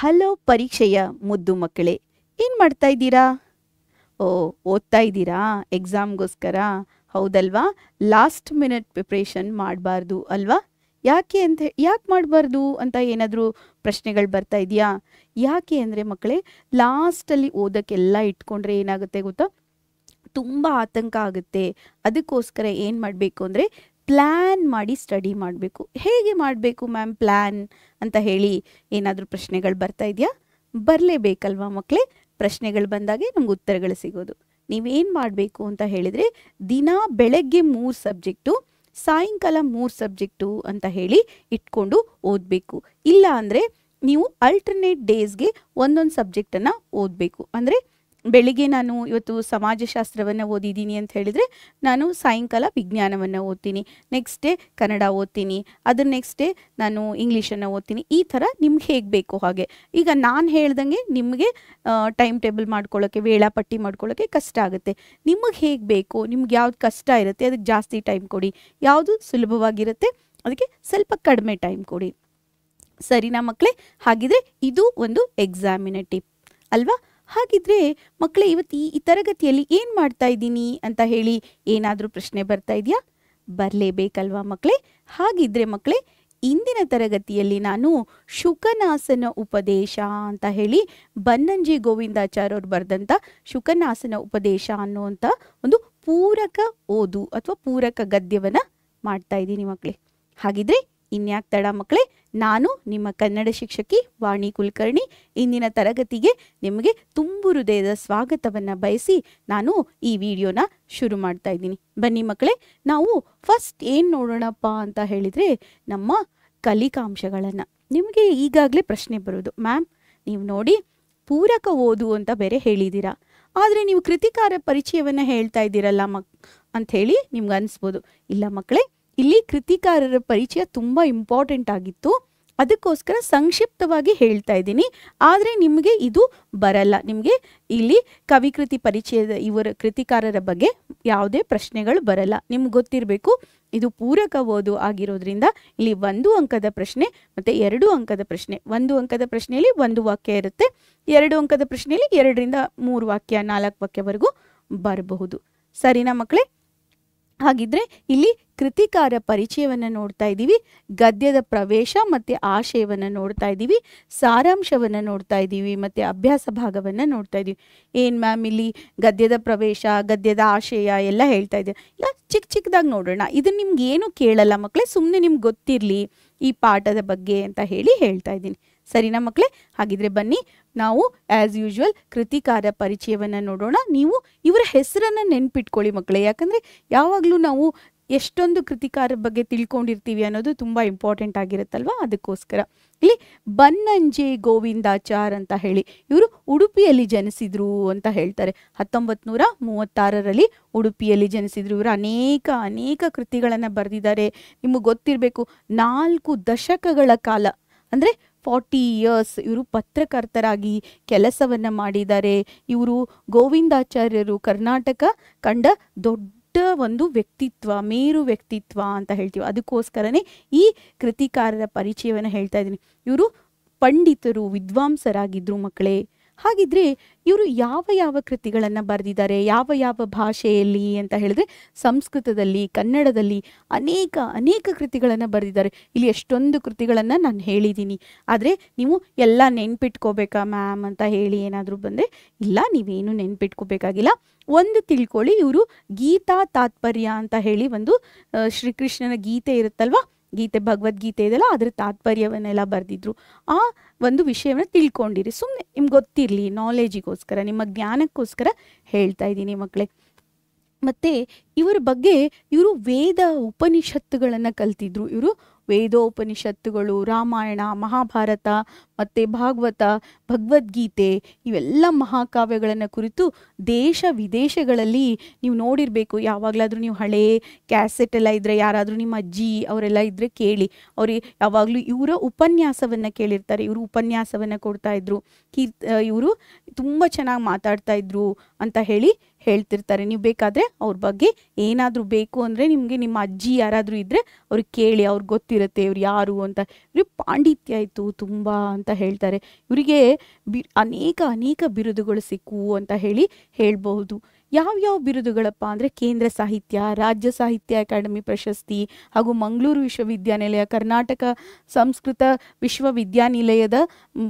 Hello ಪರೀಕ್ಷೆಯ ಮುದ್ದು ಮಕ್ಕಳೇ, ಏನು ಮಾಡ್ತಾ ಇದ್ದೀರಾ? ಓ, ಓದ್ತಾ ಇದ್ದೀರಾ ಎಕ್ಸಾಮ್ಗೋಸ್ಕರ? ಹೌದಲ್ವಾ? ಲಾಸ್ಟ್ ಮಿನಿಟ್ ಪ್ರಿಪ್ರೇಷನ್ ಮಾಡಬಾರ್ದು ಅಲ್ವಾ? ಯಾಕೆ ಮಾಡಬಾರ್ದು ಅಂತ ಏನಾದರೂ ಪ್ರಶ್ನೆಗಳು ಬರ್ತಾ ಇದೆಯಾ? ಯಾಕೆ ಅಂದರೆ ಮಕ್ಕಳೇ, ಲಾಸ್ಟಲ್ಲಿ ಓದೋಕ್ಕೆಲ್ಲ ಇಟ್ಕೊಂಡ್ರೆ ಏನಾಗುತ್ತೆ ಗೊತ್ತಾ? ತುಂಬ ಆತಂಕ ಆಗುತ್ತೆ. ಅದಕ್ಕೋಸ್ಕರ ಏನು ಮಾಡಬೇಕು ಅಂದರೆ ಪ್ಲ್ಯಾನ್ ಮಾಡಿ ಸ್ಟಡಿ ಮಾಡಬೇಕು. ಹೇಗೆ ಮಾಡಬೇಕು ಮ್ಯಾಮ್ ಪ್ಲ್ಯಾನ್ ಅಂತ ಹೇಳಿ ಏನಾದರೂ ಪ್ರಶ್ನೆಗಳು ಬರ್ತಾ ಇದೆಯಾ? ಬರಲೇಬೇಕಲ್ವಾ ಮಕ್ಕಳೇ? ಪ್ರಶ್ನೆಗಳು ಬಂದಾಗೆ ನಮ್ಗೆ ಉತ್ತರಗಳು ಸಿಗೋದು. ನೀವೇನು ಮಾಡಬೇಕು ಅಂತ ಹೇಳಿದರೆ, ದಿನ ಬೆಳಗ್ಗೆ 3 ಸಬ್ಜೆಕ್ಟು, ಸಾಯಂಕಾಲ 3 ಸಬ್ಜೆಕ್ಟು ಅಂತ ಹೇಳಿ ಇಟ್ಕೊಂಡು ಓದಬೇಕು. ಇಲ್ಲ ಅಂದರೆ ನೀವು ಅಲ್ಟರ್ನೇಟ್ ಡೇಸ್ಗೆ ಒಂದೊಂದು ಸಬ್ಜೆಕ್ಟನ್ನು ಓದಬೇಕು. ಅಂದರೆ ಬೆಳಿಗ್ಗೆ ನಾನು ಇವತ್ತು ಸಮಾಜಶಾಸ್ತ್ರವನ್ನು ಓದಿದ್ದೀನಿ ಅಂತ ಹೇಳಿದರೆ, ನಾನು ಸಾಯಂಕಾಲ ವಿಜ್ಞಾನವನ್ನು ಓದ್ತೀನಿ, ನೆಕ್ಸ್ಟ್ ಡೇ ಕನ್ನಡ ಓದ್ತೀನಿ, ಅದರ ನೆಕ್ಸ್ಟ್ ಡೇ ನಾನು ಇಂಗ್ಲೀಷನ್ನು ಓದ್ತೀನಿ. ಈ ಥರ ನಿಮ್ಗೆ ಹೇಗೆ ಬೇಕು ಹಾಗೆ. ಈಗ ನಾನು ಹೇಳ್ದಂಗೆ ನಿಮಗೆ ಟೈಮ್ ಟೇಬಲ್ ಮಾಡ್ಕೊಳ್ಳೋಕ್ಕೆ, ವೇಳಾಪಟ್ಟಿ ಮಾಡ್ಕೊಳ್ಳೋಕ್ಕೆ ಕಷ್ಟ ಆಗುತ್ತೆ. ನಿಮಗೆ ಹೇಗೆ ಬೇಕು, ನಿಮ್ಗೆ ಯಾವ್ದು ಕಷ್ಟ ಇರುತ್ತೆ ಅದಕ್ಕೆ ಜಾಸ್ತಿ ಟೈಮ್ ಕೊಡಿ, ಯಾವುದು ಸುಲಭವಾಗಿರುತ್ತೆ ಅದಕ್ಕೆ ಸ್ವಲ್ಪ ಕಡಿಮೆ ಟೈಮ್ ಕೊಡಿ. ಸರಿನಾ ಮಕ್ಕಳೇ? ಹಾಗಿದ್ರೆ ಇದು ಒಂದು ಎಕ್ಸಾಮಿನ ಟಿಪ್ ಅಲ್ವಾ? ಹಾಗಿದ್ರೆ ಮಕ್ಕಳೇ, ಇವತ್ತು ಈ ತರಗತಿಯಲ್ಲಿ ಏನು ಮಾಡ್ತಾ ಇದ್ದೀನಿ ಅಂತ ಹೇಳಿ ಏನಾದರೂ ಪ್ರಶ್ನೆ ಬರ್ತಾ ಇದೆಯಾ? ಬರಲೇಬೇಕಲ್ವಾ ಮಕ್ಕಳೇ? ಹಾಗಿದ್ರೆ ಮಕ್ಕಳೇ, ಇಂದಿನ ತರಗತಿಯಲ್ಲಿ ನಾನು ಶುಕನಾಸನ ಉಪದೇಶ ಅಂತ ಹೇಳಿ ಬನ್ನಂಜೆ ಗೋವಿಂದಾಚಾರ್ಯ ಅವರು ಬರೆದಂಥ ಶುಕನಾಸನ ಉಪದೇಶ ಅನ್ನುವಂಥ ಒಂದು ಪೂರಕ ಓದು ಅಥವಾ ಪೂರಕ ಗದ್ಯವನ್ನು ಮಾಡ್ತಾ ಇದ್ದೀನಿ ಮಕ್ಕಳೇ. ಹಾಗಿದ್ರೆ ಇನ್ಯಾಕೆ ತಡ ಮಕ್ಕಳೇ, ನಾನು ನಿಮ್ಮ ಕನ್ನಡ ಶಿಕ್ಷಕಿ ವಾಣಿ ಕುಲಕರ್ಣಿ ಇಂದಿನ ತರಗತಿಗೆ ನಿಮಗೆ ತುಂಬು ಹೃದಯದ ಸ್ವಾಗತವನ್ನು ಬಯಸಿ ನಾನು ಈ ವಿಡಿಯೋನ ಶುರು ಮಾಡ್ತಾ ಇದ್ದೀನಿ. ಬನ್ನಿ ಮಕ್ಕಳೇ, ನಾವು ಫಸ್ಟ್ ಏನು ನೋಡೋಣಪ್ಪ ಅಂತ ಹೇಳಿದರೆ ನಮ್ಮ ಕಲಿಕಾಂಶಗಳನ್ನು. ನಿಮಗೆ ಈಗಾಗಲೇ ಪ್ರಶ್ನೆ ಬರೋದು, ಮ್ಯಾಮ್ ನೀವು ನೋಡಿ ಪೂರಕ ಓದು ಅಂತ ಬೇರೆ ಹೇಳಿದ್ದೀರಾ, ಆದರೆ ನೀವು ಕೃತಿಕಾರ ಪರಿಚಯವನ್ನು ಹೇಳ್ತಾ ಇದ್ದೀರಲ್ಲ ಅಂಥೇಳಿ ನಿಮ್ಗೆ ಅನಿಸ್ಬೋದು. ಇಲ್ಲ ಮಕ್ಕಳೇ, ಇಲ್ಲಿ ಕೃತಿಕಾರರ ಪರಿಚಯ ತುಂಬ ಇಂಪಾರ್ಟೆಂಟ್ ಆಗಿತ್ತು, ಅದಕ್ಕೋಸ್ಕರ ಸಂಕ್ಷಿಪ್ತವಾಗಿ ಹೇಳ್ತಾ ಇದ್ದೀನಿ. ಆದರೆ ನಿಮಗೆ ಇದು ಬರಲ್ಲ. ನಿಮಗೆ ಇಲ್ಲಿ ಕವಿಕೃತಿ ಪರಿಚಯದ ಇವರ ಕೃತಿಕಾರರ ಬಗ್ಗೆ ಯಾವುದೇ ಪ್ರಶ್ನೆಗಳು ಬರಲ್ಲ. ನಿಮ್ಗೆ ಗೊತ್ತಿರಬೇಕು, ಇದು ಪೂರಕ ಓದು ಆಗಿರೋದ್ರಿಂದ ಇಲ್ಲಿ 1 ಅಂಕದ ಪ್ರಶ್ನೆ ಮತ್ತು 2 ಅಂಕದ ಪ್ರಶ್ನೆ. 1 ಅಂಕದ ಪ್ರಶ್ನೆಯಲ್ಲಿ 1 ವಾಕ್ಯ ಇರುತ್ತೆ, 2 ಅಂಕದ ಪ್ರಶ್ನೆಯಲ್ಲಿ 2ರಿಂದ 3 ವಾಕ್ಯ 4 ವಾಕ್ಯವರೆಗೂ ಬರಬಹುದು. ಸರಿನಾ ಮಕ್ಕಳೇ? ಹಾಗಿದ್ರೆ ಇಲ್ಲಿ ಕೃತಿಕಾರ ಪರಿಚಯವನ್ನು ನೋಡ್ತಾ ಇದ್ದೀವಿ, ಗದ್ಯದ ಪ್ರವೇಶ ಮತ್ತು ಆಶಯವನ್ನು ನೋಡ್ತಾ ಇದ್ದೀವಿ, ಸಾರಾಂಶವನ್ನು ನೋಡ್ತಾ ಇದ್ದೀವಿ ಮತ್ತು ಅಭ್ಯಾಸ ಭಾಗವನ್ನು ನೋಡ್ತಾ ಇದ್ದೀವಿ. ಏನು ಮ್ಯಾಮ್ ಇಲ್ಲಿ ಗದ್ಯದ ಪ್ರವೇಶ, ಗದ್ಯದ ಆಶಯ ಎಲ್ಲ ಹೇಳ್ತಾ ಇದ್ದೀವಿ. ಇಲ್ಲ, ಚಿಕ್ಕದಾಗಿ ನೋಡೋಣ. ಇದನ್ನು ನಿಮ್ಗೆ ಏನು ಕೇಳಲ್ಲ ಮಕ್ಕಳೇ, ಸುಮ್ಮನೆ ನಿಮ್ಗೆ ಗೊತ್ತಿರಲಿ ಈ ಪಾಠದ ಬಗ್ಗೆ ಅಂತ ಹೇಳಿ ಹೇಳ್ತಾ ಇದ್ದೀನಿ. ಸರಿನಾ ಮಕ್ಕಳೇ? ಹಾಗಿದ್ರೆ ಬನ್ನಿ ನಾವು ಆ್ಯಸ್ ಯೂಶ್ವಲ್ ಕೃತಿಕಾರ ಪರಿಚಯವನ್ನು ನೋಡೋಣ. ನೀವು ಇವರ ಹೆಸರನ್ನು ನೆನ್ಪಿಟ್ಕೊಳ್ಳಿ ಮಕ್ಕಳೇ, ಯಾಕಂದರೆ ಯಾವಾಗಲೂ ನಾವು ಎಷ್ಟೊಂದು ಕೃತಿಕಾರ ಬಗ್ಗೆ ತಿಳ್ಕೊಂಡಿರ್ತೀವಿ ಅನ್ನೋದು ತುಂಬ ಇಂಪಾರ್ಟೆಂಟ್ ಆಗಿರುತ್ತಲ್ವ, ಅದಕ್ಕೋಸ್ಕರ. ಇಲ್ಲಿ ಬನ್ನಂಜೆ ಗೋವಿಂದಾಚಾರ್ ಅಂತ ಹೇಳಿ ಇವರು ಉಡುಪಿಯಲ್ಲಿ ಜನಿಸಿದ್ರು ಅಂತ ಹೇಳ್ತಾರೆ. 1936ರಲ್ಲಿ ಉಡುಪಿಯಲ್ಲಿ ಜನಿಸಿದ್ರು. ಇವರು ಅನೇಕ ಕೃತಿಗಳನ್ನು ಬರೆದಿದ್ದಾರೆ. ನಿಮಗೆ ಗೊತ್ತಿರಬೇಕು, 4 ದಶಕಗಳ ಕಾಲ ಅಂದರೆ 40 ಇಯರ್ಸ್ ಇವರು ಪತ್ರಕರ್ತರಾಗಿ ಕೆಲಸವನ್ನು ಮಾಡಿದ್ದಾರೆ. ಇವರು ಗೋವಿಂದಾಚಾರ್ಯರು ಕರ್ನಾಟಕ ಕಂಡ ದೊಡ್ಡ ಒಂದು ವ್ಯಕ್ತಿತ್ವ, ಮೇರು ವ್ಯಕ್ತಿತ್ವ ಅಂತ ಹೇಳ್ತೀವಿ. ಅದಕ್ಕೋಸ್ಕರನೇ ಈ ಕೃತಿಕಾರರ ಪರಿಚಯವನ್ನು ಹೇಳ್ತಾ ಇದ್ದೀನಿ. ಇವರು ಪಂಡಿತರು, ವಿದ್ವಾಂಸರಾಗಿದ್ದರು ಮಕ್ಕಳೇ. ಹಾಗಿದ್ರೆ ಇವರು ಯಾವ ಕೃತಿಗಳನ್ನು ಬರೆದಿದ್ದಾರೆ, ಯಾವ ಭಾಷೆಯಲ್ಲಿ ಅಂತ ಹೇಳಿದ್ರೆ ಸಂಸ್ಕೃತದಲ್ಲಿ, ಕನ್ನಡದಲ್ಲಿ ಅನೇಕ ಕೃತಿಗಳನ್ನು ಬರೆದಿದ್ದಾರೆ. ಇಲ್ಲಿ ಎಷ್ಟೊಂದು ಕೃತಿಗಳನ್ನು ನಾನು ಹೇಳಿದ್ದೀನಿ. ಆದರೆ ನೀವು ಎಲ್ಲ ನೆನ್ಪಿಟ್ಕೋಬೇಕಾ ಮ್ಯಾಮ್ ಅಂತ ಹೇಳಿ ಏನಾದರೂ ಬಂದರೆ, ಇಲ್ಲ, ನೀವೇನು ನೆನ್ಪಿಟ್ಕೋಬೇಕಾಗಿಲ್ಲ. ಒಂದು ತಿಳ್ಕೊಳ್ಳಿ, ಇವರು ಗೀತಾ ತಾತ್ಪರ್ಯ ಅಂತ ಹೇಳಿ ಒಂದು ಶ್ರೀಕೃಷ್ಣನ ಗೀತೆ ಇರುತ್ತಲ್ವ, ಗೀತೆ ಭಗವದ್ಗೀತೆ ಇದೆಲ್ಲ, ಅದರ ತಾತ್ಪರ್ಯವನ್ನೆಲ್ಲ ಬರೆದಿದ್ರು. ಆ ಒಂದು ವಿಷಯವನ್ನು ತಿಳ್ಕೊಂಡಿರಿ, ಸುಮ್ಮನೆ ನಿಮ್ಗೆ ಗೊತ್ತಿರಲಿ, ನಾಲೆಜಿಗೋಸ್ಕರ, ನಿಮ್ಮ ಜ್ಞಾನಕ್ಕೋಸ್ಕರ ಹೇಳ್ತಾ ಇದ್ದೀನಿ ಮಕ್ಕಳೇ. ಮತ್ತು ಇವರ ಬಗ್ಗೆ ಇವರು ವೇದ ಉಪನಿಷತ್ತುಗಳನ್ನು ಕಲ್ತಿದ್ರು. ಇವರು ವೇದೋಪನಿಷತ್ತುಗಳು, ರಾಮಾಯಣ, ಮಹಾಭಾರತ ಮತ್ತು ಭಾಗವತ, ಭಗವದ್ಗೀತೆ ಇವೆಲ್ಲ ಮಹಾಕಾವ್ಯಗಳನ್ನು ಕುರಿತು ದೇಶ ವಿದೇಶಗಳಲ್ಲಿ ನೀವು ನೋಡಿರಬೇಕು. ಯಾವಾಗಲಾದರೂ ನೀವು ಹಳೇ ಕ್ಯಾಸೆಟ್ ಎಲ್ಲ ಇದ್ದರೆ, ಯಾರಾದರೂ ನಿಮ್ಮ ಅಜ್ಜಿ ಅವರೆಲ್ಲ ಇದ್ದರೆ ಕೇಳಿ, ಅವ್ರಿಗೆ ಯಾವಾಗಲೂ ಇವರ ಉಪನ್ಯಾಸವನ್ನು ಕೇಳಿರ್ತಾರೆ. ಇವರು ಉಪನ್ಯಾಸವನ್ನು ಕೊಡ್ತಾಯಿದ್ರು. ಇವರು ತುಂಬ ಚೆನ್ನಾಗಿ ಮಾತಾಡ್ತಾಯಿದ್ರು ಅಂತ ಹೇಳಿ ಹೇಳ್ತಿರ್ತಾರೆ. ನೀವು ಬೇಕಾದರೆ ಅವ್ರ ಬಗ್ಗೆ ಏನಾದರೂ ಬೇಕು ಅಂದರೆ ನಿಮಗೆ ನಿಮ್ಮ ಅಜ್ಜಿ ಯಾರಾದರೂ ಇದ್ದರೆ ಅವ್ರಿಗೆ ಕೇಳಿ, ಅವ್ರಿಗೆ ಗೊತ್ತಿರುತ್ತೆ ಇವ್ರು ಯಾರು ಅಂತ. ಇವ್ರಿಗೆ ಪಾಂಡಿತ್ಯ ಇತ್ತು ತುಂಬ ಅಂತ ಹೇಳ್ತಾರೆ. ಇವರಿಗೆ ಅನೇಕ ಬಿರುದುಗಳು ಸಿಕ್ಕುವು ಅಂತ ಹೇಳ್ಬಹುದು. ಯಾವ್ಯಾವ ಬಿರುದುಗಳಪ್ಪ ಅಂದರೆ ಕೇಂದ್ರ ಸಾಹಿತ್ಯ, ರಾಜ್ಯ ಸಾಹಿತ್ಯ ಅಕಾಡೆಮಿ ಪ್ರಶಸ್ತಿ ಹಾಗೂ ಮಂಗಳೂರು ವಿಶ್ವವಿದ್ಯಾನಿಲಯ, ಕರ್ನಾಟಕ ಸಂಸ್ಕೃತ ವಿಶ್ವವಿದ್ಯಾನಿಲಯದ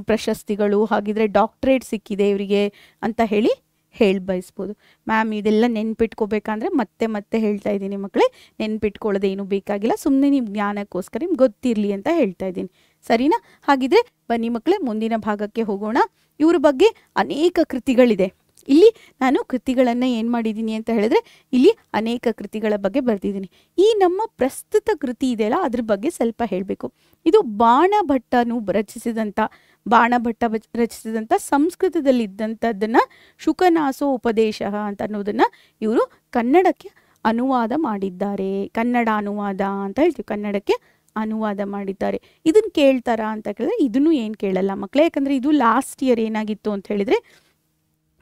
ಪ್ರಶಸ್ತಿಗಳು, ಹಾಗಿದ್ರೆ ಡಾಕ್ಟರೇಟ್ ಸಿಕ್ಕಿದೆ ಇವರಿಗೆ ಅಂತ ಹೇಳಿ ಬಯಸ್ಬೋದು. ಮ್ಯಾಮ್ ಇದೆಲ್ಲ ನೆನ್ಪಿಟ್ಕೋಬೇಕಂದ್ರೆ ಮತ್ತೆ ಹೇಳ್ತಾ ಇದ್ದೀನಿ ಮಕ್ಕಳೇ, ನೆನ್ಪಿಟ್ಕೊಳ್ಳೋದೇನು ಬೇಕಾಗಿಲ್ಲ, ಸುಮ್ಮನೆ ನಿಮ್ಮ ಜ್ಞಾನಕ್ಕೋಸ್ಕರ ನಿಮ್ಗೆ ಗೊತ್ತಿರಲಿ ಅಂತ ಹೇಳ್ತಾ ಇದ್ದೀನಿ. ಸರಿನಾ? ಹಾಗಿದ್ರೆ ಬನ್ನಿ ಮಕ್ಕಳೇ ಮುಂದಿನ ಭಾಗಕ್ಕೆ ಹೋಗೋಣ. ಇವ್ರ ಬಗ್ಗೆ ಅನೇಕ ಕೃತಿಗಳಿದೆ. ಇಲ್ಲಿ ನಾನು ಕೃತಿಗಳನ್ನು ಏನು ಮಾಡಿದ್ದೀನಿ ಅಂತ ಹೇಳಿದ್ರೆ ಇಲ್ಲಿ ಅನೇಕ ಕೃತಿಗಳ ಬಗ್ಗೆ ಬರೆದಿದ್ದೀನಿ. ಈ ನಮ್ಮ ಪ್ರಸ್ತುತ ಕೃತಿ ಇದೆಯಲ್ಲ ಅದ್ರ ಬಗ್ಗೆ ಸ್ವಲ್ಪ ಹೇಳಬೇಕು. ಇದು ಬಾಣಭಟ್ಟನು ರಚಿಸಿದಂಥ ಸಂಸ್ಕೃತದಲ್ಲಿದ್ದಂಥದ್ದನ್ನು ಶುಕನಾಸೋ ಉಪದೇಶ ಅಂತ ಅನ್ನೋದನ್ನು ಇವರು ಕನ್ನಡಕ್ಕೆ ಅನುವಾದ ಮಾಡಿದ್ದಾರೆ. ಕನ್ನಡ ಅನುವಾದ ಅಂತ ಹೇಳ್ತೀವಿ, ಕನ್ನಡಕ್ಕೆ ಅನುವಾದ ಮಾಡಿದ್ದಾರೆ. ಇದನ್ನು ಕೇಳ್ತಾರಾ ಅಂತ ಕೇಳಿದ್ರೆ ಇದನ್ನು ಏನು ಕೇಳಲ್ಲ ಮಕ್ಕಳೇ, ಯಾಕಂದರೆ ಇದು ಲಾಸ್ಟ್ ಇಯರ್ ಏನಾಗಿತ್ತು ಅಂತ ಹೇಳಿದರೆ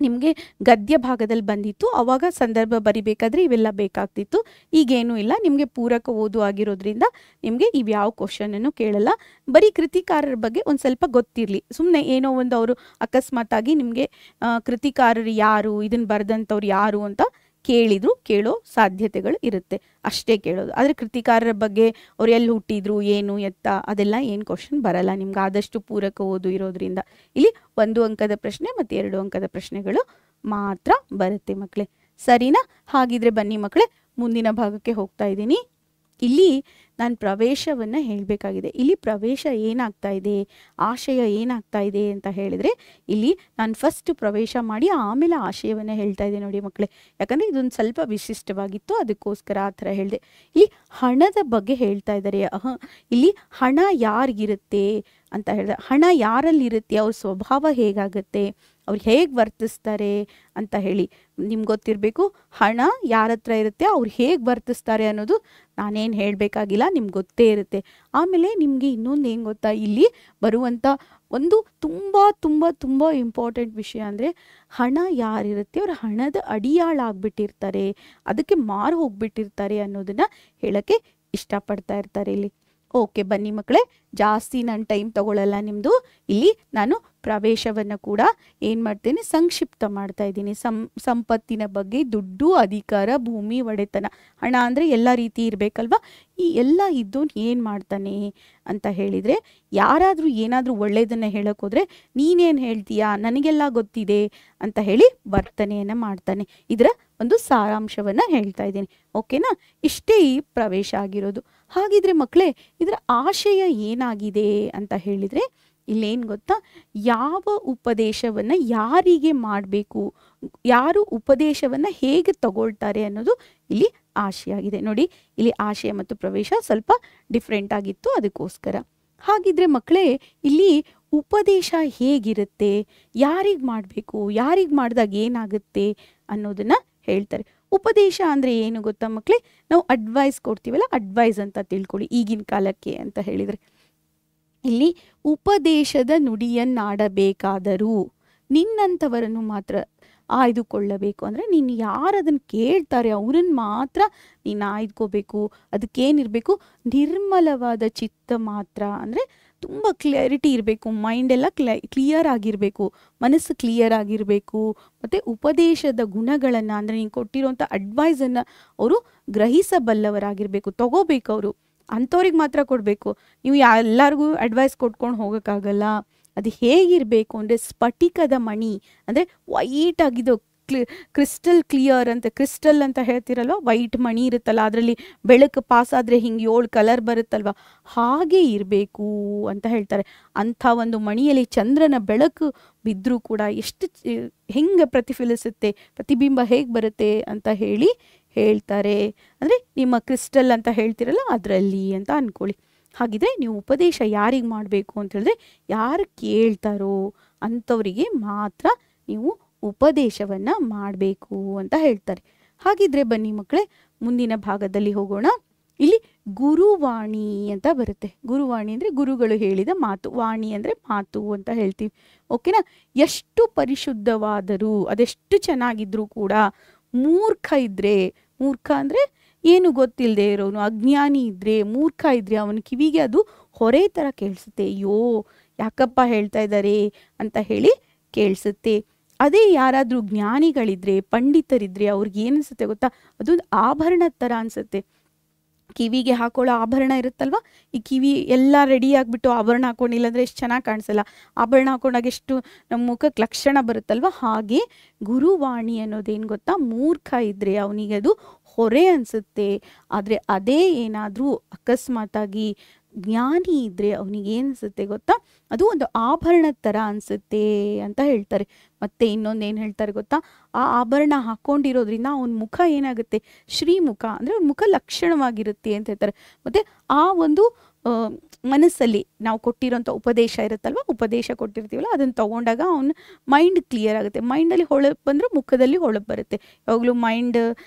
ನಿಮಗೆ ಗದ್ಯ ಭಾಗದಲ್ಲಿ ಬಂದಿತ್ತು. ಆವಾಗ ಸಂದರ್ಭ ಬರಿಬೇಕಾದ್ರೆ ಇವೆಲ್ಲ ಬೇಕಾಗ್ತಿತ್ತು. ಈಗೇನೂ ಇಲ್ಲ, ನಿಮಗೆ ಪೂರಕ ಓದು ಆಗಿರೋದ್ರಿಂದ ನಿಮಗೆ ಇವ್ಯಾವ ಕ್ವಶನನ್ನು ಕೇಳಲ್ಲ. ಬರೀ ಕೃತಿಕಾರರ ಬಗ್ಗೆ ಒಂದು ಸ್ವಲ್ಪ ಗೊತ್ತಿರಲಿ, ಸುಮ್ಮನೆ ಏನೋ ಒಂದು ಅವರು ಅಕಸ್ಮಾತಾಗಿ ನಿಮಗೆ ಕೃತಿಕಾರರು ಯಾರು, ಇದನ್ನು ಬರೆದಂಥವ್ರು ಯಾರು ಅಂತ ಕೇಳೋ ಸಾಧ್ಯತೆಗಳು ಇರುತ್ತೆ, ಅಷ್ಟೇ ಕೇಳೋದು. ಆದರೆ ಕೃತಿಕಾರರ ಬಗ್ಗೆ ಅವ್ರು ಎಲ್ಲಿ ಹುಟ್ಟಿದ್ರು, ಏನು ಎತ್ತ, ಅದೆಲ್ಲ ಏನು ಕ್ವಶನ್ ಬರಲ್ಲ ನಿಮ್ಗೆ, ಆದಷ್ಟು ಪೂರಕ ಓದು ಇರೋದ್ರಿಂದ. ಇಲ್ಲಿ 1 ಅಂಕದ ಪ್ರಶ್ನೆ ಮತ್ತು 2 ಅಂಕದ ಪ್ರಶ್ನೆಗಳು ಮಾತ್ರ ಬರುತ್ತೆ ಮಕ್ಕಳೇ. ಸರಿನಾ? ಹಾಗಿದ್ರೆ ಬನ್ನಿ ಮಕ್ಕಳೇ ಮುಂದಿನ ಭಾಗಕ್ಕೆ ಹೋಗ್ತಾ ಇದ್ದೀನಿ. ಇಲ್ಲಿ ನಾನು ಪ್ರವೇಶವನ್ನು ಹೇಳಬೇಕಾಗಿದೆ. ಇಲ್ಲಿ ಪ್ರವೇಶ ಏನಾಗ್ತಾ ಇದೆ, ಆಶಯ ಏನಾಗ್ತಾ ಇದೆ ಅಂತ ಹೇಳಿದರೆ ಇಲ್ಲಿ ನಾನು ಫಸ್ಟ್ ಪ್ರವೇಶ ಮಾಡಿ ಆಮೇಲೆ ಆಶಯವನ್ನು ಹೇಳ್ತಾ ಇದ್ದೆ ನೋಡಿ ಮಕ್ಕಳೇ. ಯಾಕಂದರೆ ಇದೊಂದು ಸ್ವಲ್ಪ ವಿಶಿಷ್ಟವಾಗಿತ್ತು, ಅದಕ್ಕೋಸ್ಕರ ಆ ಥರ ಹೇಳಿದೆ. ಇಲ್ಲಿ ಹಣದ ಬಗ್ಗೆ ಹೇಳ್ತಾ ಇದ್ದಾರೆ. ಇಲ್ಲಿ ಹಣ ಯಾರಿಗಿರುತ್ತೆ ಅಂತ ಹೇಳಿದ್ರೆ, ಹಣ ಯಾರಲ್ಲಿರುತ್ತೆ, ಅವ್ರ ಸ್ವಭಾವ ಹೇಗಾಗುತ್ತೆ, ಅವ್ರು ಹೇಗೆ ವರ್ತಿಸ್ತಾರೆ ಅಂತ ಹೇಳಿ ನಿಮ್ಗೆ ಗೊತ್ತಿರಬೇಕು. ಹಣ ಯಾರ ಹತ್ರ ಇರುತ್ತೆ, ಅವ್ರು ಹೇಗೆ ವರ್ತಿಸ್ತಾರೆ ಅನ್ನೋದು ನಾನೇನು ಹೇಳಬೇಕಾಗಿಲ್ಲ, ನಿಮ್ಗೆ ಗೊತ್ತೇ ಇರುತ್ತೆ. ಆಮೇಲೆ ನಿಮಗೆ ಇನ್ನೊಂದು ಏನು ಗೊತ್ತಾ, ಇಲ್ಲಿ ಬರುವಂಥ ಒಂದು ತುಂಬ ತುಂಬ ತುಂಬ ಇಂಪಾರ್ಟೆಂಟ್ ವಿಷಯ ಅಂದರೆ ಹಣ ಯಾರಿರುತ್ತೆ ಅವ್ರು ಹಣದ ಅಡಿಯಾಳಾಗ್ಬಿಟ್ಟಿರ್ತಾರೆ, ಅದಕ್ಕೆ ಮಾರು ಹೋಗ್ಬಿಟ್ಟಿರ್ತಾರೆ ಅನ್ನೋದನ್ನು ಹೇಳೋಕ್ಕೆ ಇಷ್ಟಪಡ್ತಾ ಇರ್ತಾರೆ ಇಲ್ಲಿ. ಓಕೆ ಬನ್ನಿ ಮಕ್ಕಳೇ, ಜಾಸ್ತಿ ನಾನು ಟೈಮ್ ತಗೊಳ್ಳಲ್ಲ ನಿಮ್ಮದು. ಇಲ್ಲಿ ನಾನು ಪ್ರವೇಶವನ್ನು ಕೂಡ ಏನು ಮಾಡ್ತೇನೆ, ಸಂಕ್ಷಿಪ್ತ ಮಾಡ್ತಾ ಇದ್ದೀನಿ. ಸಂಪತ್ತಿನ ಬಗ್ಗೆ, ದುಡ್ಡು, ಅಧಿಕಾರ, ಭೂಮಿ, ಒಡೆತನ, ಹಣ ಅಂದರೆ ಎಲ್ಲ ರೀತಿ ಇರಬೇಕಲ್ವ. ಈ ಎಲ್ಲ ಇದ್ದೋನು ಏನು ಮಾಡ್ತಾನೆ ಅಂತ ಹೇಳಿದರೆ, ಯಾರಾದರೂ ಏನಾದರೂ ಒಳ್ಳೆಯದನ್ನು ಹೇಳೋಕ್ಕೋದ್ರೆ ನೀನೇನು ಹೇಳ್ತೀಯಾ, ನನಗೆಲ್ಲ ಗೊತ್ತಿದೆ ಅಂತ ಹೇಳಿ ವರ್ತನೆಯನ್ನು ಮಾಡ್ತಾನೆ. ಇದರ ಒಂದು ಸಾರಾಂಶವನ್ನು ಹೇಳ್ತಾ ಇದ್ದೀನಿ. ಓಕೆನಾ? ಇಷ್ಟೇ ಈ ಪ್ರವೇಶ ಆಗಿರೋದು. ಹಾಗಿದ್ರೆ ಮಕ್ಕಳೇ ಇದರ ಆಶಯ ಏನಾಗಿದೆ ಅಂತ ಹೇಳಿದರೆ ಇಲ್ಲೇನು ಗೊತ್ತಾ, ಯಾವ ಉಪದೇಶವನ್ನು ಯಾರಿಗೆ ಮಾಡಬೇಕು, ಯಾರು ಉಪದೇಶವನ್ನು ಹೇಗೆ ತಗೊಳ್ತಾರೆ ಅನ್ನೋದು ಇಲ್ಲಿ ಆಶಯ ಆಗಿದೆ. ನೋಡಿ ಇಲ್ಲಿ ಆಶಯ ಮತ್ತು ಪ್ರವೇಶ ಸ್ವಲ್ಪ ಡಿಫ್ರೆಂಟ್ ಆಗಿತ್ತು, ಅದಕ್ಕೋಸ್ಕರ. ಹಾಗಿದ್ರೆ ಮಕ್ಕಳೇ ಇಲ್ಲಿ ಉಪದೇಶ ಹೇಗಿರುತ್ತೆ, ಯಾರಿಗೆ ಮಾಡಬೇಕು, ಯಾರಿಗೆ ಮಾಡಿದಾಗ ಏನಾಗುತ್ತೆ ಅನ್ನೋದನ್ನು ಹೇಳ್ತಾರೆ. ಉಪದೇಶ ಅಂದರೆ ಏನು ಗೊತ್ತಾ ಮಕ್ಕಳೇ, ನಾವು ಅಡ್ವೈಸ್ ಕೊಡ್ತೀವಲ್ಲ, ಅಡ್ವೈಸ್ ಅಂತ ತಿಳ್ಕೊಳ್ಳಿ ಈಗಿನ ಕಾಲಕ್ಕೆ ಅಂತ ಹೇಳಿದರೆ. ಇಲ್ಲಿ ಉಪದೇಶದ ನುಡಿಯನ್ನಾಡಬೇಕಾದರೂ ನಿನ್ನಂಥವರನ್ನು ಮಾತ್ರ ಆಯ್ದುಕೊಳ್ಳಬೇಕು. ಅಂದರೆ ನೀನು ಯಾರು ಅದನ್ನು ಕೇಳ್ತಾರೆ ಅವ್ರನ್ನ ಮಾತ್ರ ನೀನು ಆಯ್ದುಕೋಬೇಕು. ಅದಕ್ಕೇನಿರಬೇಕು, ನಿರ್ಮಲವಾದ ಚಿತ್ತ ಮಾತ್ರ. ಅಂದರೆ ತುಂಬ ಕ್ಲಾರಿಟಿ ಇರಬೇಕು, ಮೈಂಡೆಲ್ಲ ಕ್ಲಿಯರ್ ಆಗಿರಬೇಕು, ಮನಸ್ಸು ಕ್ಲಿಯರ್ ಆಗಿರಬೇಕು. ಮತ್ತು ಉಪದೇಶದ ಗುಣಗಳನ್ನು ಅಂದರೆ ನೀನು ಕೊಟ್ಟಿರೋಂಥ ಅಡ್ವೈಸನ್ನು ಅವರು ಗ್ರಹಿಸಬಲ್ಲವರಾಗಿರಬೇಕು, ತಗೋಬೇಕು ಅವರು. ಅಂಥವ್ರಿಗೆ ಮಾತ್ರ ಕೊಡಬೇಕು. ನೀವು ಎಲ್ಲರಿಗೂ ಅಡ್ವೈಸ್ ಕೊಟ್ಕೊಂಡು ಹೋಗೋಕ್ಕಾಗಲ್ಲ. ಅದು ಹೇಗಿರಬೇಕು ಅಂದರೆ ಸ್ಫಟಿಕದ ಮಣಿ, ಅಂದರೆ ವೈಟ್ ಆಗಿದ್ದು, ಕ್ರಿಸ್ಟಲ್ ಕ್ಲಿಯರ್ ಅಂತ, ಕ್ರಿಸ್ಟಲ್ ಅಂತ ಹೇಳ್ತಿರಲ್ವ, ವೈಟ್ ಮಣಿ ಇರುತ್ತಲ್ಲ, ಅದರಲ್ಲಿ ಬೆಳಕು ಪಾಸ್ ಆದರೆ ಹಿಂಗೆ 7 ಕಲರ್ ಬರುತ್ತಲ್ವ, ಹಾಗೆ ಇರಬೇಕು ಅಂತ ಹೇಳ್ತಾರೆ. ಅಂಥ ಒಂದು ಮಣಿಯಲ್ಲಿ ಚಂದ್ರನ ಬೆಳಕು ಬಿದ್ದರೂ ಕೂಡ ಎಷ್ಟು ಹೆಂಗೆ ಪ್ರತಿಫಲಿಸುತ್ತೆ, ಪ್ರತಿಬಿಂಬ ಹೇಗೆ ಬರುತ್ತೆ ಅಂತ ಹೇಳ್ತಾರೆ. ಅಂದರೆ ನಿಮ್ಮ ಕ್ರಿಸ್ಟಲ್ ಅಂತ ಹೇಳ್ತಿರಲ್ಲ ಅದರಲ್ಲಿ ಅಂತ ಅಂದ್ಕೊಳ್ಳಿ. ಹಾಗಿದ್ರೆ ನೀವು ಉಪದೇಶ ಯಾರಿಗೆ ಮಾಡಬೇಕು ಅಂತ ಹೇಳಿದ್ರೆ, ಯಾರು ಕೇಳ್ತಾರೋ ಅಂಥವರಿಗೆ ಮಾತ್ರ ನೀವು ಉಪದೇಶವನ್ನು ಮಾಡಬೇಕು ಅಂತ ಹೇಳ್ತಾರೆ. ಹಾಗಿದ್ರೆ ಬನ್ನಿ ಮಕ್ಕಳೇ ಮುಂದಿನ ಭಾಗದಲ್ಲಿ ಹೋಗೋಣ. ಇಲ್ಲಿ ಗುರುವಾಣಿ ಅಂತ ಬರುತ್ತೆ. ಗುರುವಾಣಿ ಅಂದರೆ ಗುರುಗಳು ಹೇಳಿದ ಮಾತು, ವಾಣಿ ಅಂದರೆ ಮಾತು ಅಂತ ಹೇಳ್ತೀವಿ. ಓಕೆನಾ? ಎಷ್ಟು ಪರಿಶುದ್ಧವಾದರೂ, ಅದೆಷ್ಟು ಚೆನ್ನಾಗಿದ್ರೂ ಕೂಡ ಮೂರ್ಖ ಇದ್ರೆ, ಮೂರ್ಖ ಅಂದರೆ ಏನು ಗೊತ್ತಿಲ್ಲದೆ ಇರೋನು, ಅಜ್ಞಾನಿ ಇದ್ರೆ, ಮೂರ್ಖ ಇದ್ರೆ ಅವನ ಕಿವಿಗೆ ಅದು ಹೊರೆ ಥರ ಕೇಳಿಸುತ್ತೆ. ಅಯ್ಯೋ ಯಾಕಪ್ಪ ಹೇಳ್ತಾ ಇದ್ದಾರೆ ಅಂತ ಹೇಳಿ ಕೇಳಿಸುತ್ತೆ. ಅದೇ ಯಾರಾದರೂ ಜ್ಞಾನಿಗಳಿದ್ರೆ, ಪಂಡಿತರಿದ್ರೆ ಅವ್ರಿಗೆ ಏನಿಸುತ್ತೆ ಗೊತ್ತಾ, ಅದೊಂದು ಆಭರಣದ ಥರ ಅನಿಸುತ್ತೆ. ಕಿವಿಗೆ ಹಾಕೊಳ್ಳೋ ಆಭರಣ ಇರುತ್ತಲ್ವ, ಈ ಕಿವಿ ಎಲ್ಲ ರೆಡಿ ಆಗಿಬಿಟ್ಟು ಆಭರಣ ಹಾಕೊಂಡಿಲ್ಲ ಅಂದರೆ ಎಷ್ಟು ಚೆನ್ನಾಗಿ ಕಾಣಿಸಲ್ಲ. ಆಭರಣ ಹಾಕೊಂಡಾಗ ಎಷ್ಟು ನಮ್ಮ ಮುಖಕ್ಕೆ ಲಕ್ಷಣ ಬರುತ್ತಲ್ವ, ಹಾಗೆ ಗುರುವಾಣಿ ಅನ್ನೋದೇನು ಗೊತ್ತಾ, ಮೂರ್ಖ ಇದ್ದರೆ ಅವನಿಗೆ ಅದು ಹೊರೆ ಅನಿಸುತ್ತೆ. ಆದರೆ ಅದೇ ಏನಾದರೂ ಅಕಸ್ಮಾತಾಗಿ ಜ್ಞಾನಿ ಇದ್ದರೆ ಅವನಿಗೆ ಏನಿಸುತ್ತೆ ಗೊತ್ತಾ, ಅದು ಒಂದು ಆಭರಣದ ಥರ ಅನಿಸುತ್ತೆ ಅಂತ ಹೇಳ್ತಾರೆ. ಮತ್ತು ಇನ್ನೊಂದು ಏನು ಹೇಳ್ತಾರೆ ಗೊತ್ತಾ, ಆ ಆಭರಣ ಹಾಕ್ಕೊಂಡಿರೋದ್ರಿಂದ ಅವನ ಮುಖ ಏನಾಗುತ್ತೆ, ಶ್ರೀಮುಖ ಅಂದರೆ ಅವ್ನ ಮುಖ ಲಕ್ಷಣವಾಗಿರುತ್ತೆ ಅಂತ ಹೇಳ್ತಾರೆ. ಮತ್ತು ಆ ಒಂದು ಮನಸ್ಸಲ್ಲಿ ನಾವು ಕೊಟ್ಟಿರೋಂಥ ಉಪದೇಶ ಇರುತ್ತಲ್ವ, ಉಪದೇಶ ಕೊಟ್ಟಿರ್ತೀವಲ್ಲ, ಅದನ್ನು ತೊಗೊಂಡಾಗ ಅವನ ಮೈಂಡ್ ಕ್ಲಿಯರ್ ಆಗುತ್ತೆ. ಮೈಂಡಲ್ಲಿ ಹೊಳಪು ಬಂದರೆ ಮುಖದಲ್ಲಿ ಹೊಳಪು ಬರುತ್ತೆ. ಯಾವಾಗಲೂ ಮೈಂಡ್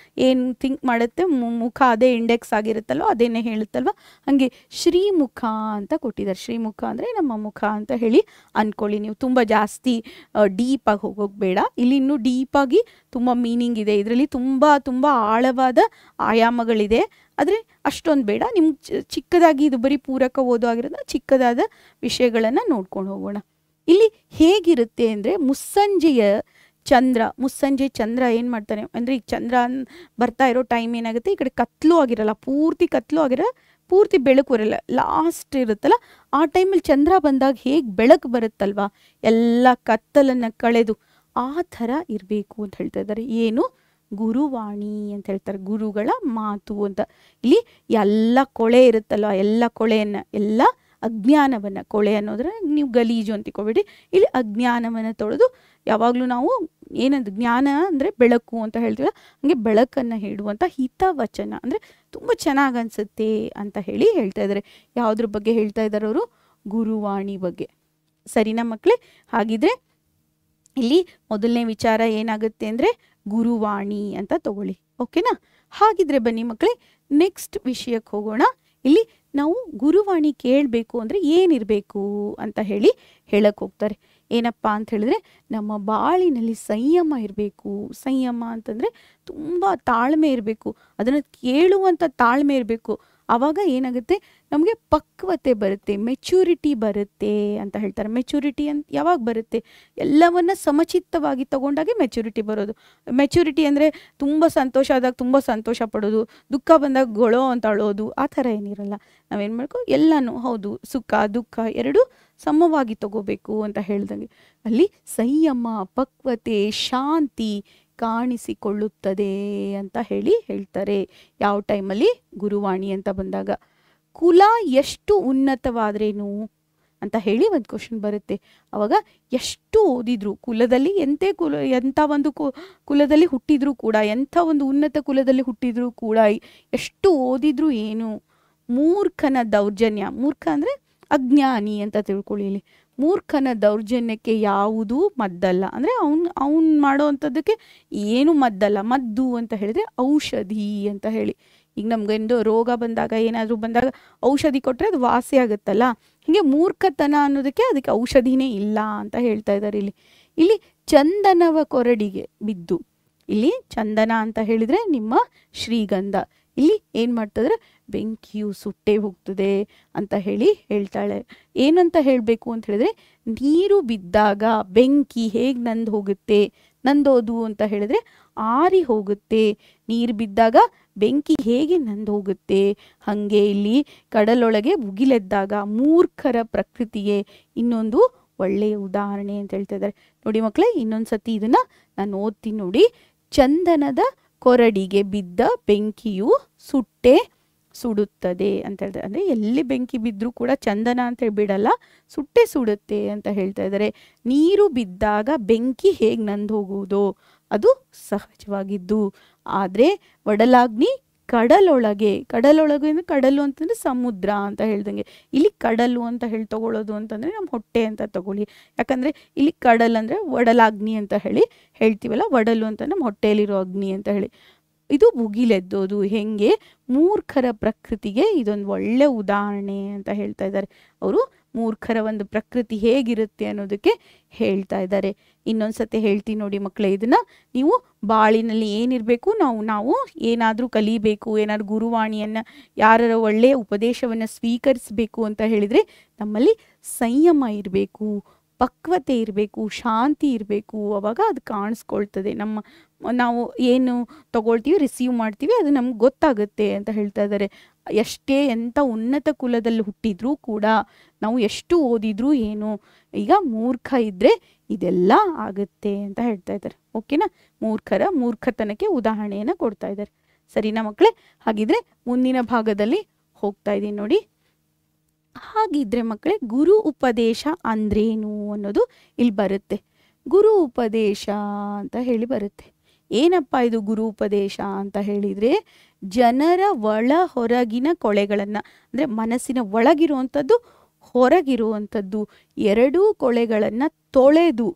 ಏನು ಥಿಂಕ್ ಮಾಡುತ್ತೆ, ಮುಖ ಅದೇ ಇಂಡೆಕ್ಸ್ ಆಗಿರುತ್ತಲ್ವ, ಅದೇನೇ ಹೇಳುತ್ತಲ್ವ. ಹಾಗೆ ಶ್ರೀಮುಖ ಅಂತ ಕೊಟ್ಟಿದ್ದಾರೆ. ಶ್ರೀಮುಖ ಅಂದರೆ ನಮ್ಮ ಮುಖ ಅಂತ ಹೇಳಿ ಅಂದ್ಕೊಳ್ಳಿ ನೀವು. ತುಂಬ ಜಾಸ್ತಿ ಡೀಪಾಗಿ ಹೋಗೋಕೆ ಬೇಡ. ಇಲ್ಲಿ ಇನ್ನೂ ಡೀಪಾಗಿ ತುಂಬ ಮೀನಿಂಗ್ ಇದೆ, ಇದರಲ್ಲಿ ತುಂಬ ಆಳವಾದ ಆಯಾಮಗಳಿದೆ. ಆದರೆ ಅಷ್ಟೊಂದು ಬೇಡ. ನಿಮ್ಗೆ ಚಿಕ್ಕದಾಗಿ ಇದು ಬರೀ ಪೂರಕ ಓದೋ ಆಗಿರೋದು, ಚಿಕ್ಕದಾದ ವಿಷಯಗಳನ್ನು ನೋಡ್ಕೊಂಡು ಹೋಗೋಣ. ಇಲ್ಲಿ ಹೇಗಿರುತ್ತೆ ಅಂದರೆ, ಮುಸ್ಸಂಜೆಯ ಚಂದ್ರ ಏನು ಮಾಡ್ತಾನೆ ಅಂದರೆ, ಈಗ ಚಂದ್ರ ಬರ್ತಾ ಇರೋ ಟೈಮ್ ಏನಾಗುತ್ತೆ, ಈ ಕಡೆ ಕತ್ಲು ಆಗಿರಲ್ಲ, ಪೂರ್ತಿ ಕತ್ಲು ಆಗಿರೋ, ಪೂರ್ತಿ ಬೆಳಕು ಇರಲ್ಲ, ಲಾಸ್ಟ್ ಇರುತ್ತಲ್ಲ, ಆ ಟೈಮಲ್ಲಿ ಚಂದ್ರ ಬಂದಾಗ ಹೇಗೆ ಬೆಳಕು ಬರುತ್ತಲ್ವ, ಎಲ್ಲ ಕತ್ತಲನ್ನು ಕಳೆದು ಆ ಥರ ಇರಬೇಕು ಅಂತ ಹೇಳ್ತಾ ಇದ್ದಾರೆ. ಏನು, ಗುರುವಾಣಿ ಅಂತ ಹೇಳ್ತಾರೆ, ಗುರುಗಳ ಮಾತು ಅಂತ. ಇಲ್ಲಿ ಎಲ್ಲ ಕೊಳೆ ಇರುತ್ತಲ್ವ, ಎಲ್ಲ ಕೊಳೆಯನ್ನು, ಎಲ್ಲ ಅಜ್ಞಾನವನ್ನು, ಕೊಳೆ ಅನ್ನೋದ್ರೆ ನೀವು ಗಲೀಜು ಅಂತಿಕೊಬೇಡಿ, ಇಲ್ಲಿ ಅಜ್ಞಾನವನ್ನು ತೊಳೆದು ಯಾವಾಗಲೂ ನಾವು ಏನಂದ್ರೆ, ಜ್ಞಾನ ಅಂದರೆ ಬೆಳಕು ಅಂತ ಹೇಳ್ತೀವಿ, ಹಾಗೆ ಬೆಳಕನ್ನು ಹೇಳುವಂಥ ಹಿತವಚನ ಅಂದರೆ ತುಂಬ ಚೆನ್ನಾಗಿ ಅನಿಸುತ್ತೆ ಅಂತ ಹೇಳಿ ಹೇಳ್ತಾ ಇದ್ದಾರೆ. ಯಾವುದ್ರ ಬಗ್ಗೆ ಹೇಳ್ತಾ ಇದ್ದಾರೆ ಅವರು, ಗುರುವಾಣಿ ಬಗ್ಗೆ. ಸರಿನಾ ಮಕ್ಕಳೇ? ಹಾಗಿದ್ರೆ ಇಲ್ಲಿ ಮೊದಲನೇ ವಿಚಾರ ಏನಾಗುತ್ತೆ ಅಂದರೆ ಗುರುವಾಣಿ ಅಂತ ತಗೊಳ್ಳಿ. ಓಕೆನಾ? ಹಾಗಿದ್ರೆ ಬನ್ನಿ ಮಕ್ಕಳೇ, ನೆಕ್ಸ್ಟ್ ವಿಷಯಕ್ಕೆ ಹೋಗೋಣ. ಇಲ್ಲಿ ನಾವು ಗುರುವಾಣಿ ಕೇಳಬೇಕು ಅಂದರೆ ಏನಿರಬೇಕು ಅಂತ ಹೇಳಿ ಹೇಳಕ್ಕೆ ಹೋಗ್ತಾರೆ. ಏನಪ್ಪ ಅಂತ ಹೇಳಿದ್ರೆ, ನಮ್ಮ ಬಾಳಿನಲ್ಲಿ ಸಂಯಮ ಇರಬೇಕು. ಸಂಯಮ ಅಂತಂದರೆ ತುಂಬ ತಾಳ್ಮೆ ಇರಬೇಕು, ಅದನ್ನು ಕೇಳುವಂಥ ತಾಳ್ಮೆ ಇರಬೇಕು. ಆವಾಗ ಏನಾಗುತ್ತೆ, ನಮಗೆ ಪಕ್ವತೆ ಬರುತ್ತೆ, ಮೆಚ್ಯೂರಿಟಿ ಬರುತ್ತೆ ಅಂತ ಹೇಳ್ತಾರೆ. ಮೆಚ್ಯೂರಿಟಿ ಅಂತ ಯಾವಾಗ ಬರುತ್ತೆ, ಎಲ್ಲವನ್ನ ಸಮಚಿತ್ತವಾಗಿ ತಗೊಂಡಾಗೆ ಮೆಚ್ಯೂರಿಟಿ ಬರೋದು. ಮೆಚ್ಯೂರಿಟಿ ಅಂದರೆ ತುಂಬ ಸಂತೋಷ ಆದಾಗ ತುಂಬ ಸಂತೋಷ ಪಡೋದು, ದುಃಖ ಬಂದಾಗ ಗೊಳೋ ಅಂತ ಅಳೋದು, ಆ ಥರ ಏನಿರಲ್ಲ. ನಾವೇನು ಮಾಡಬೇಕು, ಎಲ್ಲನೂ ಹೌದು, ಸುಖ ದುಃಖ ಎರಡೂ ಸಮವಾಗಿ ತಗೋಬೇಕು ಅಂತ ಹೇಳ್ದಂಗೆ. ಅಲ್ಲಿ ಸಂಯಮ, ಪಕ್ವತೆ, ಶಾಂತಿ ಕಾಣಿಸಿಕೊಳ್ಳುತ್ತದೆ ಅಂತ ಹೇಳ್ತಾರೆ. ಯಾವ ಟೈಮಲ್ಲಿ, ಗುರುವಾಣಿ ಅಂತ ಬಂದಾಗ. ಕುಲ ಎಷ್ಟು ಉನ್ನತವಾದ್ರೇನು ಅಂತ ಹೇಳಿ ಒಂದು ಕ್ವಶನ್ ಬರುತ್ತೆ. ಅವಾಗ ಎಷ್ಟು ಓದಿದ್ರು, ಕುಲದಲ್ಲಿ ಎಂಥ ಒಂದು ಕುಲದಲ್ಲಿ ಹುಟ್ಟಿದ್ರು ಕೂಡ, ಎಂಥ ಒಂದು ಉನ್ನತ ಕುಲದಲ್ಲಿ ಹುಟ್ಟಿದ್ರು ಕೂಡ, ಎಷ್ಟು ಓದಿದ್ರು ಏನು, ಮೂರ್ಖನ ದೌರ್ಜನ್ಯ, ಮೂರ್ಖ ಅಂದರೆ ಅಜ್ಞಾನಿ ಅಂತ ತಿಳ್ಕೊಳ್ಳಿ. ಇಲ್ಲಿ ಮೂರ್ಖನ ದೌರ್ಜನ್ಯಕ್ಕೆ ಯಾವುದೂ ಮದ್ದಲ್ಲ. ಅಂದರೆ ಅವನು ಮಾಡೋ ಅಂಥದ್ದಕ್ಕೆ ಏನು ಮದ್ದಲ್ಲ. ಮದ್ದು ಅಂತ ಹೇಳಿದ್ರೆ ಔಷಧಿ ಅಂತ ಹೇಳಿ. ಈಗ ನಮಗೊಂದು ರೋಗ ಬಂದಾಗ, ಏನಾದರೂ ಬಂದಾಗ ಔಷಧಿ ಕೊಟ್ಟರೆ ಅದು ವಾಸಿ ಆಗುತ್ತಲ್ಲ, ಹೀಗೆ ಮೂರ್ಖತನ ಅನ್ನೋದಕ್ಕೆ ಅದಕ್ಕೆ ಔಷಧಿನೇ ಇಲ್ಲ ಅಂತ ಹೇಳ್ತಾ ಇದ್ದಾರೆ. ಇಲ್ಲಿ ಚಂದನವ ಕೊರಡಿಗೆ ಬಿದ್ದು, ಇಲ್ಲಿ ಚಂದನ ಅಂತ ಹೇಳಿದರೆ ನಿಮ್ಮ ಶ್ರೀಗಂಧ. ಇಲ್ಲಿ ಏನು ಮಾಡ್ತಿದ್ರೆ, ಬೆಂಕಿಯು ಸುಟ್ಟೇ ಹೋಗ್ತದೆ ಅಂತ ಹೇಳ್ತಾಳೆ. ಏನಂತ ಹೇಳಬೇಕು ಅಂತ ಹೇಳಿದ್ರೆ, ನೀರು ಬಿದ್ದಾಗ ಬೆಂಕಿ ಹೇಗೆ ನಂದೋದು ಅಂತ ಹೇಳಿದ್ರೆ ಆರಿ ಹೋಗುತ್ತೆ. ನೀರು ಬಿದ್ದಾಗ ಬೆಂಕಿ ಹೇಗೆ ನಂದೋಗುತ್ತೆ, ಹಾಗೆ ಇಲ್ಲಿ ಕಡಲೊಳಗೆ ಮುಗಿಲೆದ್ದಾಗ ಮೂರ್ಖರ ಪ್ರಕೃತಿಗೆ ಇನ್ನೊಂದು ಒಳ್ಳೆಯ ಉದಾಹರಣೆ ಅಂತ ಹೇಳ್ತಾ ಇದ್ದಾರೆ. ನೋಡಿ ಮಕ್ಕಳೇ, ಇನ್ನೊಂದು ಸತಿ ಇದನ್ನ ನಾನು ಓದ್ತೀನಿ ನೋಡಿ. ಚಂದನದ ಕೊರಡಿಗೆ ಬಿದ್ದ ಬೆಂಕಿಯು ಸುಡುತ್ತದೆ ಅಂತ ಹೇಳ್ತಾರೆ. ಅಂದರೆ ಎಲ್ಲಿ ಬೆಂಕಿ ಬಿದ್ದರೂ ಕೂಡ ಚಂದನ ಅಂತ ಹೇಳಿ ಬಿಡಲ್ಲ, ಸುಡುತ್ತೆ ಅಂತ ಹೇಳ್ತಾ ಇದ್ದಾರೆ. ನೀರು ಬಿದ್ದಾಗ ಬೆಂಕಿ ಹೇಗೆ ನಂದು ಹೋಗುವುದೋ ಅದು ಸಹಜವಾಗಿದ್ದು, ಆದರೆ ಒಡಲಾಗ್ನಿ ಕಡಲೊಳಗೆ ಅಂದರೆ ಕಡಲು ಅಂತಂದರೆ ಸಮುದ್ರ ಅಂತ ಹೇಳ್ದಂಗೆ. ಇಲ್ಲಿ ಕಡಲು ಅಂತ ಹೇಳಿ ತಗೊಳ್ಳೋದು ಅಂತಂದರೆ ನಮ್ಮ ಹೊಟ್ಟೆ ಅಂತ ತಗೊಳ್ಳಿ. ಯಾಕಂದರೆ ಇಲ್ಲಿ ಕಡಲ್ ಅಂದರೆ ಒಡಲಾಗ್ನಿ ಅಂತ ಹೇಳ್ತೀವಲ್ಲ, ಒಡಲು ಅಂತ ನಮ್ಮ ಹೊಟ್ಟೆಯಲ್ಲಿರೋ ಅಗ್ನಿ ಅಂತ ಹೇಳಿ. ಇದು ಭುಗಿಲೆದ್ದೋದು. ಹೆಂಗೆ? ಮೂರ್ಖರ ಪ್ರಕೃತಿಗೆ ಇದೊಂದು ಒಳ್ಳೆ ಉದಾಹರಣೆ ಅಂತ ಹೇಳ್ತಾ ಇದ್ದಾರೆ. ಅವರು ಮೂರ್ಖರ ಒಂದು ಪ್ರಕೃತಿ ಹೇಗಿರುತ್ತೆ ಅನ್ನೋದಕ್ಕೆ ಹೇಳ್ತಾ ಇದ್ದಾರೆ. ಇನ್ನೊಂದ್ಸತಿ ಹೇಳ್ತೀನಿ ನೋಡಿ ಮಕ್ಕಳೇ, ಇದನ್ನ ನೀವು ಬಾಳಿನಲ್ಲಿ ಏನಿರಬೇಕು, ನಾವು ಏನಾದರೂ ಕಲಿಬೇಕು, ಏನಾದ್ರು ಗುರುವಾಣಿಯನ್ನು ಯಾರ ಒಳ್ಳೆಯ ಉಪದೇಶವನ್ನು ಸ್ವೀಕರಿಸಬೇಕು ಅಂತ ಹೇಳಿದರೆ ನಮ್ಮಲ್ಲಿ ಸಂಯಮ ಇರಬೇಕು, ಪಕ್ವತೆ ಇರಬೇಕು, ಶಾಂತಿ ಇರಬೇಕು. ಅವಾಗ ಅದು ಕಾಣಿಸ್ಕೊಳ್ತದೆ. ನಾವು ಏನು ತಗೊಳ್ತೀವಿ, ರಿಸೀವ್ ಮಾಡ್ತೀವಿ, ಅದು ನಮ್ಗೆ ಗೊತ್ತಾಗುತ್ತೆ ಅಂತ ಹೇಳ್ತಾ ಇದ್ದಾರೆ. ಎಷ್ಟೇ ಎಂಥ ಉನ್ನತ ಕುಲದಲ್ಲಿ ಹುಟ್ಟಿದ್ರೂ ಕೂಡ, ನಾವು ಎಷ್ಟು ಓದಿದ್ರೂ ಏನು, ಈಗ ಮೂರ್ಖ ಇದ್ದರೆ ಇದೆಲ್ಲ ಆಗುತ್ತೆ ಅಂತ ಹೇಳ್ತಾ ಇದ್ದಾರೆ. ಓಕೆನಾ? ಮೂರ್ಖತನಕ್ಕೆ ಉದಾಹರಣೆಯನ್ನು ಕೊಡ್ತಾ ಇದ್ದಾರೆ. ಸರಿನಾ ಮಕ್ಕಳೇ? ಹಾಗಿದ್ರೆ ಮುಂದಿನ ಭಾಗದಲ್ಲಿ ಹೋಗ್ತಾ ಇದ್ದೀನಿ ನೋಡಿ. ಹಾಗಿದ್ರೆ ಮಕ್ಕಳೇ, ಗುರು ಉಪದೇಶ ಅಂದ್ರೇನು ಅನ್ನೋದು ಇಲ್ಲಿ ಬರುತ್ತೆ. ಗುರು ಉಪದೇಶ ಅಂತ ಹೇಳಿ ಬರುತ್ತೆ. ಏನಪ್ಪ ಇದು ಗುರು ಉಪದೇಶ ಅಂತ ಹೇಳಿದರೆ, ಜನರ ಒಳ ಹೊರಗಿನ ಕೊಳೆಗಳನ್ನು, ಅಂದರೆ ಮನಸ್ಸಿನ ಒಳಗಿರುವಂಥದ್ದು ಹೊರಗಿರುವಂಥದ್ದು ಎರಡೂ ಕೊಳೆಗಳನ್ನು ತೊಳೆದು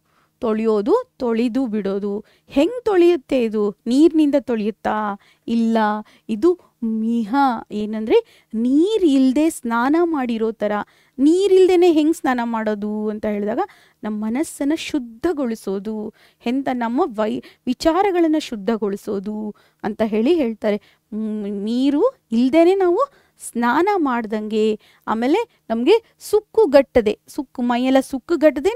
ಬಿಡೋದು. ಹೆಂಗೆ ತೊಳೆಯುತ್ತೆ ಇದು? ನೀರಿನಿಂದ ತೊಳೆಯುತ್ತಾ? ಇಲ್ಲ, ಇದು ಏನಂದರೆ ನೀರು ಇಲ್ಲದೆ ಸ್ನಾನ ಮಾಡಿರೋ ಥರ. ನೀರಿಲ್ದೇ ಹೆಂಗೆ ಸ್ನಾನ ಮಾಡೋದು ಅಂತ ಹೇಳಿದಾಗ, ನಮ್ಮ ಮನಸ್ಸನ್ನು ಶುದ್ಧಗೊಳಿಸೋದು, ನಮ್ಮ ವಿಚಾರಗಳನ್ನು ಶುದ್ಧಗೊಳಿಸೋದು ಅಂತ ಹೇಳ್ತಾರೆ. ನೀರು ಇಲ್ಲದೇ ನಾವು ಸ್ನಾನ ಮಾಡ್ದಂಗೆ, ಆಮೇಲೆ ನಮಗೆ ಮೈಯೆಲ್ಲ ಸುಕ್ಕುಗಟ್ಟದೆ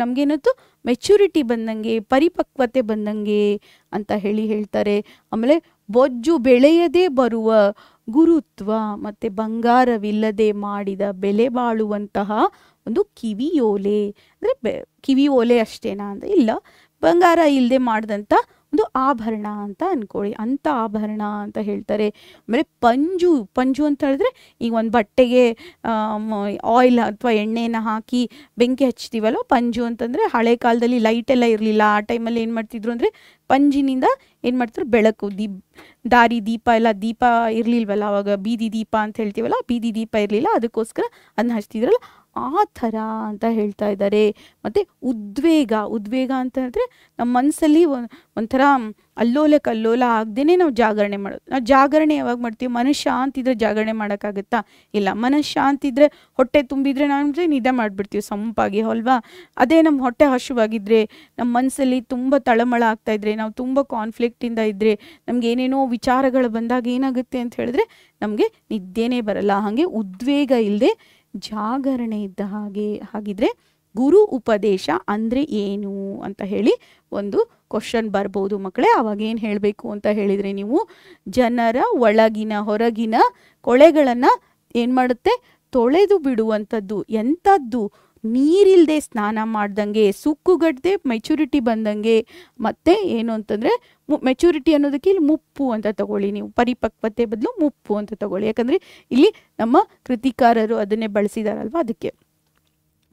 ನಮಗೇನತ್ತು ಮೆಚುರಿಟಿ ಬಂದಂಗೆ, ಪರಿಪಕ್ವತೆ ಬಂದಂಗೆ ಅಂತ ಹೇಳ್ತಾರೆ. ಆಮೇಲೆ ಬೊಜ್ಜು ಬೆಳೆಯದೇ ಬರುವ ಗುರುತ್ವ ಮತ್ತು ಬಂಗಾರವಿಲ್ಲದೆ ಮಾಡಿದ ಬೆಲೆ ಬಾಳುವಂತಹ ಒಂದು ಕಿವಿಯೋಲೆ. ಅಂದರೆ ಕಿವಿಯೋಲೆ ಅಷ್ಟೇನಾ ಅಂತ ಇಲ್ಲ, ಬಂಗಾರ ಇಲ್ಲದೆ ಮಾಡಿದಂಥ ಒಂದು ಆಭರಣ ಅಂತ ಅನ್ಕೊಳ್ಳಿ, ಅಂಥ ಆಭರಣ ಅಂತ ಹೇಳ್ತಾರೆ. ಆಮೇಲೆ ಪಂಜು ಅಂತ ಹೇಳಿದ್ರೆ, ಈಗ ಒಂದು ಬಟ್ಟೆಗೆ ಆಯಿಲ್ ಅಥವಾ ಎಣ್ಣೆನ ಹಾಕಿ ಬೆಂಕಿ ಹಚ್ತೀವಲ್ಲ, ಪಂಜು ಅಂತಂದರೆ ಹಳೆ ಕಾಲದಲ್ಲಿ ಲೈಟ್ ಎಲ್ಲ ಇರಲಿಲ್ಲ. ಆ ಟೈಮಲ್ಲಿ ಏನು ಮಾಡ್ತಿದ್ರು ಅಂದರೆ ಪಂಜಿನಿಂದ ಏನು ಮಾಡ್ತಿದ್ರು, ಬೆಳಕು, ದಾರಿ ದೀಪ ಇರಲಿಲ್ವಲ್ಲ ಅವಾಗ, ಬೀದಿ ದೀಪ ಅಂತ ಹೇಳ್ತೀವಲ್ಲ, ಬೀದಿ ದೀಪ ಇರಲಿಲ್ಲ, ಅದಕ್ಕೋಸ್ಕರ ಅದನ್ನ ಹಚ್ತಿದ್ರಲ್ಲ, ಆ ಥರ ಅಂತ ಹೇಳ್ತಾ ಇದ್ದಾರೆ. ಮತ್ತು ಉದ್ವೇಗ ಅಂತ ಹೇಳಿದ್ರೆ, ನಮ್ಮ ಮನಸ್ಸಲ್ಲಿ ಒಂಥರ ಅಲ್ಲೋಲ ಕಲ್ಲೋಲ ಆಗದೇನೆ ನಾವು ಜಾಗರಣೆ ಮಾಡೋದು. ನಾವು ಜಾಗರಣೆ ಯಾವಾಗ ಮಾಡ್ತೀವಿ? ಮನಸ್ಸು ಶಾಂತಿ ಇದ್ರೆ ಜಾಗರಣೆ ಮಾಡೋಕ್ಕಾಗುತ್ತಾ? ಇಲ್ಲ. ಮನಸ್ಸು ಶಾಂತಿ ಇದ್ರೆ, ಹೊಟ್ಟೆ ತುಂಬಿದ್ರೆ ನಾವು ನಿದ್ದೆ ಮಾಡಿಬಿಡ್ತೀವಿ ಸಂಪಾಗಿ, ಅಲ್ವಾ? ಅದೇ ನಮ್ಮ ಹೊಟ್ಟೆ ಹಸುವಾಗಿದ್ದರೆ, ನಮ್ಮ ಮನಸ್ಸಲ್ಲಿ ತುಂಬ ತಳಮಳ ಆಗ್ತಾಯಿದ್ರೆ, ನಾವು ತುಂಬ ಕಾನ್ಫ್ಲಿಕ್ಟಿಂದ ಇದ್ದರೆ, ನಮ್ಗೆ ಏನೇನೋ ವಿಚಾರಗಳು ಬಂದಾಗ ಏನಾಗುತ್ತೆ ಅಂತ ಹೇಳಿದ್ರೆ ನಮಗೆ ನಿದ್ದೆನೇ ಬರಲ್ಲ. ಹಾಗೆ ಉದ್ವೇಗ ಇಲ್ಲದೆ ಜಾಗರಣೆ ಇದ್ದ ಹಾಗಿದ್ರೆ ಗುರು ಉಪದೇಶ ಅಂದರೆ ಏನು ಅಂತ ಹೇಳಿ ಒಂದು ಕ್ವಶನ್ ಬರ್ಬೋದು ಮಕ್ಕಳೇ. ಅವಾಗ ಏನು ಹೇಳಬೇಕು ಅಂತ ಹೇಳಿದರೆ, ನೀವು ಜನರ ಒಳಗಿನ ಹೊರಗಿನ ಕೊಳೆಗಳನ್ನು ಏನು ಮಾಡುತ್ತೆ? ತೊಳೆದು ಬಿಡುವಂಥದ್ದು. ಎಂಥದ್ದು? ನೀರಿಲ್ಲದೆ ಸ್ನಾನ ಮಾಡ್ದಂಗೆ, ಸುಕ್ಕುಗಟ್ಟದೆ ಮೆಚುರಿಟಿ ಬಂದಂಗೆ. ಮತ್ತು ಏನು ಅಂತಂದರೆ, ಮೆಚುರಿಟಿ ಅನ್ನೋದಕ್ಕೆ ಇಲ್ಲಿ ಮುಪ್ಪು ಅಂತ ತಗೊಳ್ಳಿ ನೀವು, ಪರಿಪಕ್ವತೆ ಬದಲು ಮುಪ್ಪು ಅಂತ ತಗೊಳ್ಳಿ. ಯಾಕಂದರೆ ಇಲ್ಲಿ ನಮ್ಮ ಕೃತಿಕಾರರು ಅದನ್ನೇ ಬಳಸಿದಾರಲ್ವ, ಅದಕ್ಕೆ.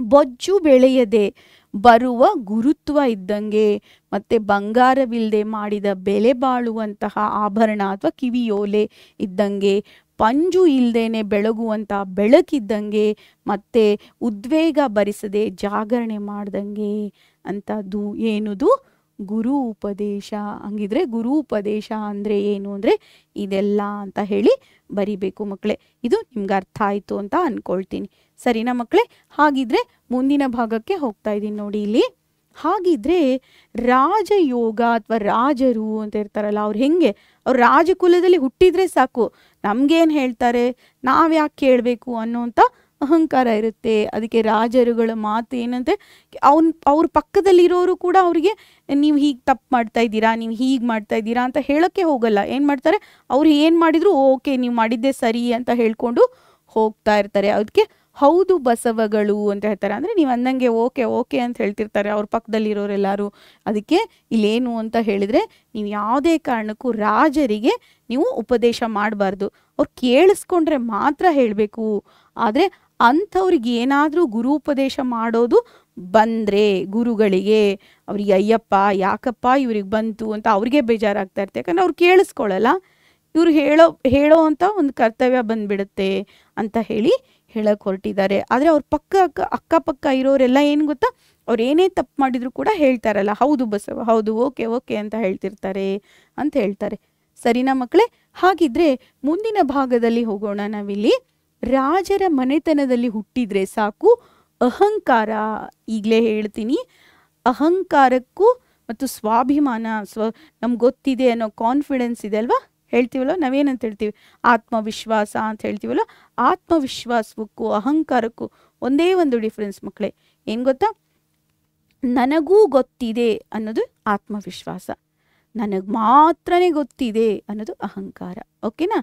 ಬೊಜ್ಜು ಬೆಳೆಯದೆ ಬರುವ ಗುರುತ್ವ ಇದ್ದಂಗೆ, ಮತ್ತು ಬಂಗಾರವಿಲ್ಲದೆ ಮಾಡಿದ ಬೆಲೆ ಬಾಳುವಂತಹ ಆಭರಣ ಅಥವಾ ಕಿವಿಯೋಲೆ ಇದ್ದಂಗೆ, ಪಂಜು ಇಲ್ಲದೇನೆ ಬೆಳಗುವಂಥ ಬೆಳಕಿದ್ದಂಗೆ, ಮತ್ತು ಉದ್ವೇಗ ಭರಿಸದೆ ಜಾಗರಣೆ ಮಾಡ್ದಂಗೆ ಅಂಥದ್ದು ಏನುದು? ಗುರು ಉಪದೇಶ. ಹಂಗಿದ್ರೆ ಗುರು ಉಪದೇಶ ಅಂದರೆ ಏನು ಅಂದರೆ ಇದೆಲ್ಲ ಅಂತ ಹೇಳಿ ಬರಿಬೇಕು ಮಕ್ಕಳೇ. ಇದು ನಿಮ್ಗೆ ಅರ್ಥ ಆಯಿತು ಅಂತ ಅಂದ್ಕೊಳ್ತೀನಿ. ಸರಿನಾ ಮಕ್ಕಳೇ? ಹಾಗಿದ್ರೆ ಮುಂದಿನ ಭಾಗಕ್ಕೆ ಹೋಗ್ತಾ ಇದ್ದೀನಿ ನೋಡಿ ಇಲ್ಲಿ. ಹಾಗಿದ್ರೆ ರಾಜಯೋಗ ಅಥವಾ ರಾಜರು ಅಂತ ಇರ್ತಾರಲ್ಲ, ಅವ್ರು ಅವ್ರು ರಾಜಕುಲದಲ್ಲಿ ಹುಟ್ಟಿದ್ರೆ ಸಾಕು, ನಮ್ಗೇನು ಹೇಳ್ತಾರೆ, ನಾವು ಯಾಕೆ ಕೇಳಬೇಕು ಅನ್ನೋಂಥ ಅಹಂಕಾರ ಇರುತ್ತೆ. ಅದಕ್ಕೆ ರಾಜರುಗಳ ಮಾತು ಏನಂತೆ, ಅವ್ರ ಪಕ್ಕದಲ್ಲಿರೋರು ಕೂಡ ಅವರಿಗೆ ನೀವು ಹೀಗೆ ತಪ್ಪು ಮಾಡ್ತಾ ಇದ್ದೀರಾ, ನೀವು ಹೀಗೆ ಮಾಡ್ತಾ ಇದ್ದೀರಾ ಅಂತ ಹೇಳೋಕ್ಕೆ ಹೋಗಲ್ಲ. ಏನು ಮಾಡ್ತಾರೆ, ಅವ್ರು ಏನು ಮಾಡಿದ್ರು ಓಕೆ ನೀವು ಮಾಡಿದ್ದೆ ಸರಿ ಅಂತ ಹೇಳ್ಕೊಂಡು ಹೋಗ್ತಾ ಇರ್ತಾರೆ. ಅದಕ್ಕೆ ಹೌದು ಬಸವಗಳು ಅಂತ ಹೇಳ್ತಾರೆ. ಅಂದರೆ ನೀವು ಅಂದಂಗೆ ಓಕೆ ಓಕೆ ಅಂತ ಹೇಳ್ತಿರ್ತಾರೆ ಅವ್ರ ಪಕ್ಕದಲ್ಲಿರೋರೆಲ್ಲರೂ. ಅದಕ್ಕೆ ಇಲ್ಲೇನು ಅಂತ ಹೇಳಿದರೆ, ನೀವು ಯಾವುದೇ ಕಾರಣಕ್ಕೂ ರಾಜರಿಗೆ ನೀವು ಉಪದೇಶ ಮಾಡಬಾರ್ದು. ಅವ್ರು ಕೇಳಿಸ್ಕೊಂಡ್ರೆ ಮಾತ್ರ ಹೇಳಬೇಕು. ಆದರೆ ಅಂಥವ್ರಿಗೆ ಏನಾದರೂ ಗುರು ಉಪದೇಶ ಮಾಡೋದು ಬಂದರೆ ಗುರುಗಳಿಗೆ, ಅವ್ರಿಗೆ ಅಯ್ಯಪ್ಪ ಯಾಕಪ್ಪ ಇವ್ರಿಗೆ ಬಂತು ಅಂತ ಅವ್ರಿಗೆ ಬೇಜಾರಾಗ್ತಾ ಇರ್ತೆ. ಯಾಕಂದರೆ ಅವ್ರು ಕೇಳಿಸ್ಕೊಳ್ಳಲ್ಲ, ಇವ್ರು ಹೇಳೋ ಅಂತ ಒಂದು ಕರ್ತವ್ಯ ಬಂದುಬಿಡುತ್ತೆ ಅಂತ ಹೇಳಕ್ಕೆ ಹೊರಟಿದ್ದಾರೆ. ಆದರೆ ಅವ್ರ ಅಕ್ಕಪಕ್ಕ ಇರೋರೆಲ್ಲ ಏನು ಗೊತ್ತಾ, ಅವ್ರು ಏನೇ ತಪ್ಪು ಮಾಡಿದ್ರು ಕೂಡ ಹೇಳ್ತಾರಲ್ಲ, ಹೌದು ಬಸವ, ಹೌದು ಓಕೆ ಓಕೆ ಅಂತ ಹೇಳ್ತಿರ್ತಾರೆ ಅಂತ ಹೇಳ್ತಾರೆ. ಸರಿನಾ ಮಕ್ಕಳೇ? ಹಾಗಿದ್ರೆ ಮುಂದಿನ ಭಾಗದಲ್ಲಿ ಹೋಗೋಣ. ನಾವಿಲ್ಲಿ ರಾಜರ ಮನೆತನದಲ್ಲಿ ಹುಟ್ಟಿದ್ರೆ ಸಾಕು, ಅಹಂಕಾರ, ಈಗಲೇ ಹೇಳ್ತೀನಿ, ಅಹಂಕಾರಕ್ಕೂ ಮತ್ತು ಸ್ವಾಭಿಮಾನ, ನಮ್ಗೆ ಗೊತ್ತಿದೆ ಅನ್ನೋ ಕಾನ್ಫಿಡೆನ್ಸ್ ಇದೆ ಅಲ್ವಾ, ಹೇಳ್ತೀವಲ್ಲ ನಾವೇನಂತ ಹೇಳ್ತೀವಿ, ಆತ್ಮವಿಶ್ವಾಸ ಅಂತ ಹೇಳ್ತೀವಲ್ಲ, ಆತ್ಮವಿಶ್ವಾಸಕ್ಕೂ ಅಹಂಕಾರಕ್ಕೂ ಒಂದೇ ಒಂದು ಡಿಫ್ರೆನ್ಸ್ ಮಕ್ಕಳೇ, ಏನು ಗೊತ್ತಾ? ನನಗೂ ಗೊತ್ತಿದೆ ಅನ್ನೋದು ಆತ್ಮವಿಶ್ವಾಸ, ನನಗೆ ಮಾತ್ರನೇ ಗೊತ್ತಿದೆ ಅನ್ನೋದು ಅಹಂಕಾರ. ಓಕೆನಾ?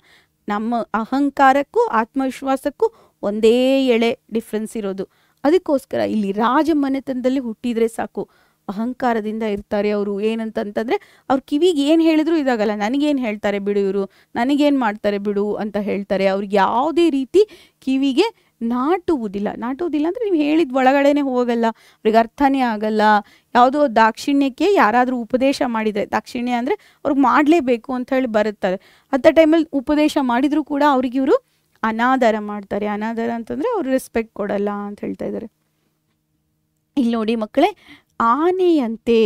ನಮ್ಮ ಅಹಂಕಾರಕ್ಕೂ ಆತ್ಮವಿಶ್ವಾಸಕ್ಕೂ ಒಂದೇ ಎಳೆ ಡಿಫ್ರೆನ್ಸ್ ಇರೋದು. ಅದಕ್ಕೋಸ್ಕರ ಇಲ್ಲಿ ರಾಜ ಮನೆತನದಲ್ಲಿ ಹುಟ್ಟಿದ್ರೆ ಸಾಕು, ಅಹಂಕಾರದಿಂದ ಇರ್ತಾರೆ ಅವರು. ಏನಂತಂತಂದರೆ ಅವ್ರ ಕಿವಿಗೆ ಏನು ಹೇಳಿದ್ರು ಇದಾಗಲ್ಲ, ನನಗೇನು ಹೇಳ್ತಾರೆ ಬಿಡು ಇವರು, ನನಗೇನು ಮಾಡ್ತಾರೆ ಬಿಡು ಅಂತ ಹೇಳ್ತಾರೆ. ಅವ್ರಿಗೆ ಯಾವುದೇ ರೀತಿ ಕಿವಿಗೆ ನಾಟುವುದಿಲ್ಲ ಅಂದರೆ ನೀವು ಹೇಳಿದ ಒಳಗಡೆನೆ ಹೋಗಲ್ಲ, ಅವ್ರಿಗೆ ಅರ್ಥನೇ ಆಗಲ್ಲ. ಯಾವುದೋ ದಾಕ್ಷಿಣ್ಯಕ್ಕೆ ಯಾರಾದರೂ ಉಪದೇಶ ಮಾಡಿದರೆ, ದಾಕ್ಷಿಣ್ಯ ಅಂದರೆ ಅವ್ರಿಗೆ ಮಾಡಲೇಬೇಕು ಅಂತ ಹೇಳಿ ಬರುತ್ತಾರೆ, ಅಂಥ ಟೈಮಲ್ಲಿ ಉಪದೇಶ ಮಾಡಿದರೂ ಕೂಡ ಅವ್ರಿಗೆ ಇವರು ಅನಾದರ ಮಾಡ್ತಾರೆ. ಅನಾದರ ಅಂತಂದರೆ ಅವ್ರು ರೆಸ್ಪೆಕ್ಟ್ ಕೊಡಲ್ಲ ಅಂತ ಹೇಳ್ತಾ ಇದ್ದಾರೆ. ಇಲ್ಲಿ ನೋಡಿ ಮಕ್ಕಳೇ, ಆನೆಯಂತೆ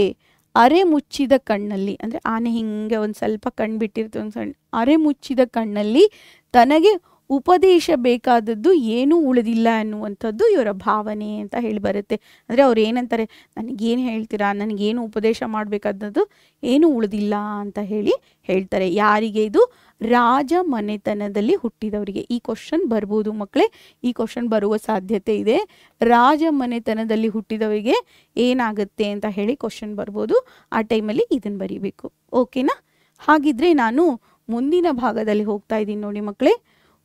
ಅರೆ ಮುಚ್ಚಿದ ಕಣ್ಣಲ್ಲಿ, ಅಂದರೆ ಆನೆ ಹಿಂಗೆ ಒಂದು ಸ್ವಲ್ಪ ಕಣ್ಣು ಬಿಟ್ಟಿರುತ್ತೆ, ಒಂದು ಸಣ್ಣ ಅರೆ ಮುಚ್ಚಿದ ಕಣ್ಣಲ್ಲಿ ತನಗೆ ಉಪದೇಶ ಬೇಕಾದದ್ದು ಏನೂ ಉಳಿದಿಲ್ಲ ಅನ್ನುವಂಥದ್ದು ಇವರ ಭಾವನೆ ಅಂತ ಹೇಳಿ ಬರುತ್ತೆ. ಅಂದರೆ ಅವ್ರು ಏನಂತಾರೆ, ನನಗೇನು ಹೇಳ್ತೀರಾ, ನನಗೇನು ಉಪದೇಶ ಮಾಡಬೇಕಾದದ್ದು ಏನೂ ಉಳಿದಿಲ್ಲ ಅಂತ ಹೇಳಿ ಹೇಳ್ತಾರೆ. ಯಾರಿಗೆ? ಇದು ರಾಜ ಮನೆತನದಲ್ಲಿ ಹುಟ್ಟಿದವರಿಗೆ. ಈ ಕ್ವಶನ್ ಬರ್ಬೋದು ಮಕ್ಕಳೇ, ಈ ಕ್ವಶನ್ ಬರುವ ಸಾಧ್ಯತೆ ಇದೆ. ರಾಜ ಮನೆತನದಲ್ಲಿ ಹುಟ್ಟಿದವರಿಗೆ ಏನಾಗುತ್ತೆ ಅಂತ ಹೇಳಿ ಕ್ವಶನ್ ಬರ್ಬೋದು. ಆ ಟೈಮಲ್ಲಿ ಇದನ್ನು ಬರೀಬೇಕು. ಓಕೆನಾ? ಹಾಗಿದ್ರೆ ನಾನು ಮುಂದಿನ ಭಾಗದಲ್ಲಿ ಹೋಗ್ತಾ ಇದ್ದೀನಿ ನೋಡಿ ಮಕ್ಕಳೇ.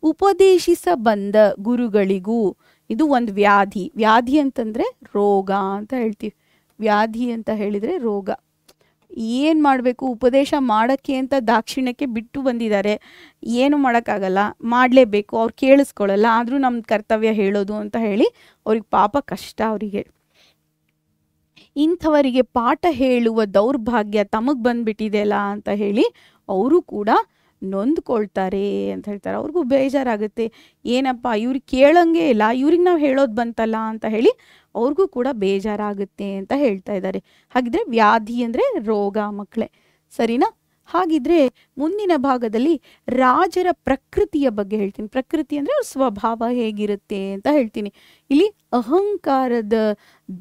ಉಪದೇಶಿಸ ಬಂದ ಗುರುಗಳಿಗೂ, ಇದು ಒಂದು ವ್ಯಾಧಿ. ವ್ಯಾಧಿ ಅಂತಂದರೆ ರೋಗ ಅಂತ ಹೇಳ್ತೀವಿ. ವ್ಯಾಧಿ ಅಂತ ಹೇಳಿದರೆ ರೋಗ. ಏನು ಮಾಡಬೇಕು? ಉಪದೇಶ ಮಾಡೋಕ್ಕೆ ಅಂತ ದಾಕ್ಷಿಣ್ಯಕ್ಕೆ ಬಿಟ್ಟು ಬಂದಿದ್ದಾರೆ, ಏನು ಮಾಡೋಕ್ಕಾಗಲ್ಲ, ಮಾಡಲೇಬೇಕು. ಅವ್ರು ಕೇಳಿಸ್ಕೊಳ್ಳಲ್ಲ, ಆದರೂ ನಮ್ಮ ಕರ್ತವ್ಯ ಹೇಳೋದು ಅಂತ ಹೇಳಿ ಅವ್ರಿಗೆ ಪಾಪ ಕಷ್ಟ. ಅವರಿಗೆ ಇಂಥವರಿಗೆ ಪಾಠ ಹೇಳುವ ದೌರ್ಭಾಗ್ಯ ತಮಗೆ ಬಂದ್ಬಿಟ್ಟಿದೆಯಲ್ಲ ಅಂತ ಹೇಳಿ ಅವರು ಕೂಡ ನೊಂದ್ಕೊಳ್ತಾರೆ ಅಂತ ಹೇಳ್ತಾರೆ. ಅವ್ರಿಗೂ ಬೇಜಾರಾಗುತ್ತೆ, ಏನಪ್ಪ ಇವ್ರಿಗೆ ಕೇಳಂಗೆ ಇಲ್ಲ, ಇವ್ರಿಗೆ ನಾವು ಹೇಳೋದು ಬಂತಲ್ಲ ಅಂತ ಹೇಳಿ ಅವ್ರಿಗೂ ಕೂಡ ಬೇಜಾರಾಗುತ್ತೆ ಅಂತ ಹೇಳ್ತಾ ಇದ್ದಾರೆ. ಹಾಗಿದ್ರೆ ವ್ಯಾಧಿ ಅಂದರೆ ರೋಗ ಮಕ್ಕಳೇ, ಸರಿನಾ? ಹಾಗಿದ್ರೆ ಮುಂದಿನ ಭಾಗದಲ್ಲಿ ರಾಜರ ಪ್ರಕೃತಿಯ ಬಗ್ಗೆ ಹೇಳ್ತೀನಿ. ಪ್ರಕೃತಿ ಅಂದರೆ ಅವ್ರ ಸ್ವಭಾವ ಹೇಗಿರುತ್ತೆ ಅಂತ ಹೇಳ್ತೀನಿ. ಇಲ್ಲಿ ಅಹಂಕಾರದ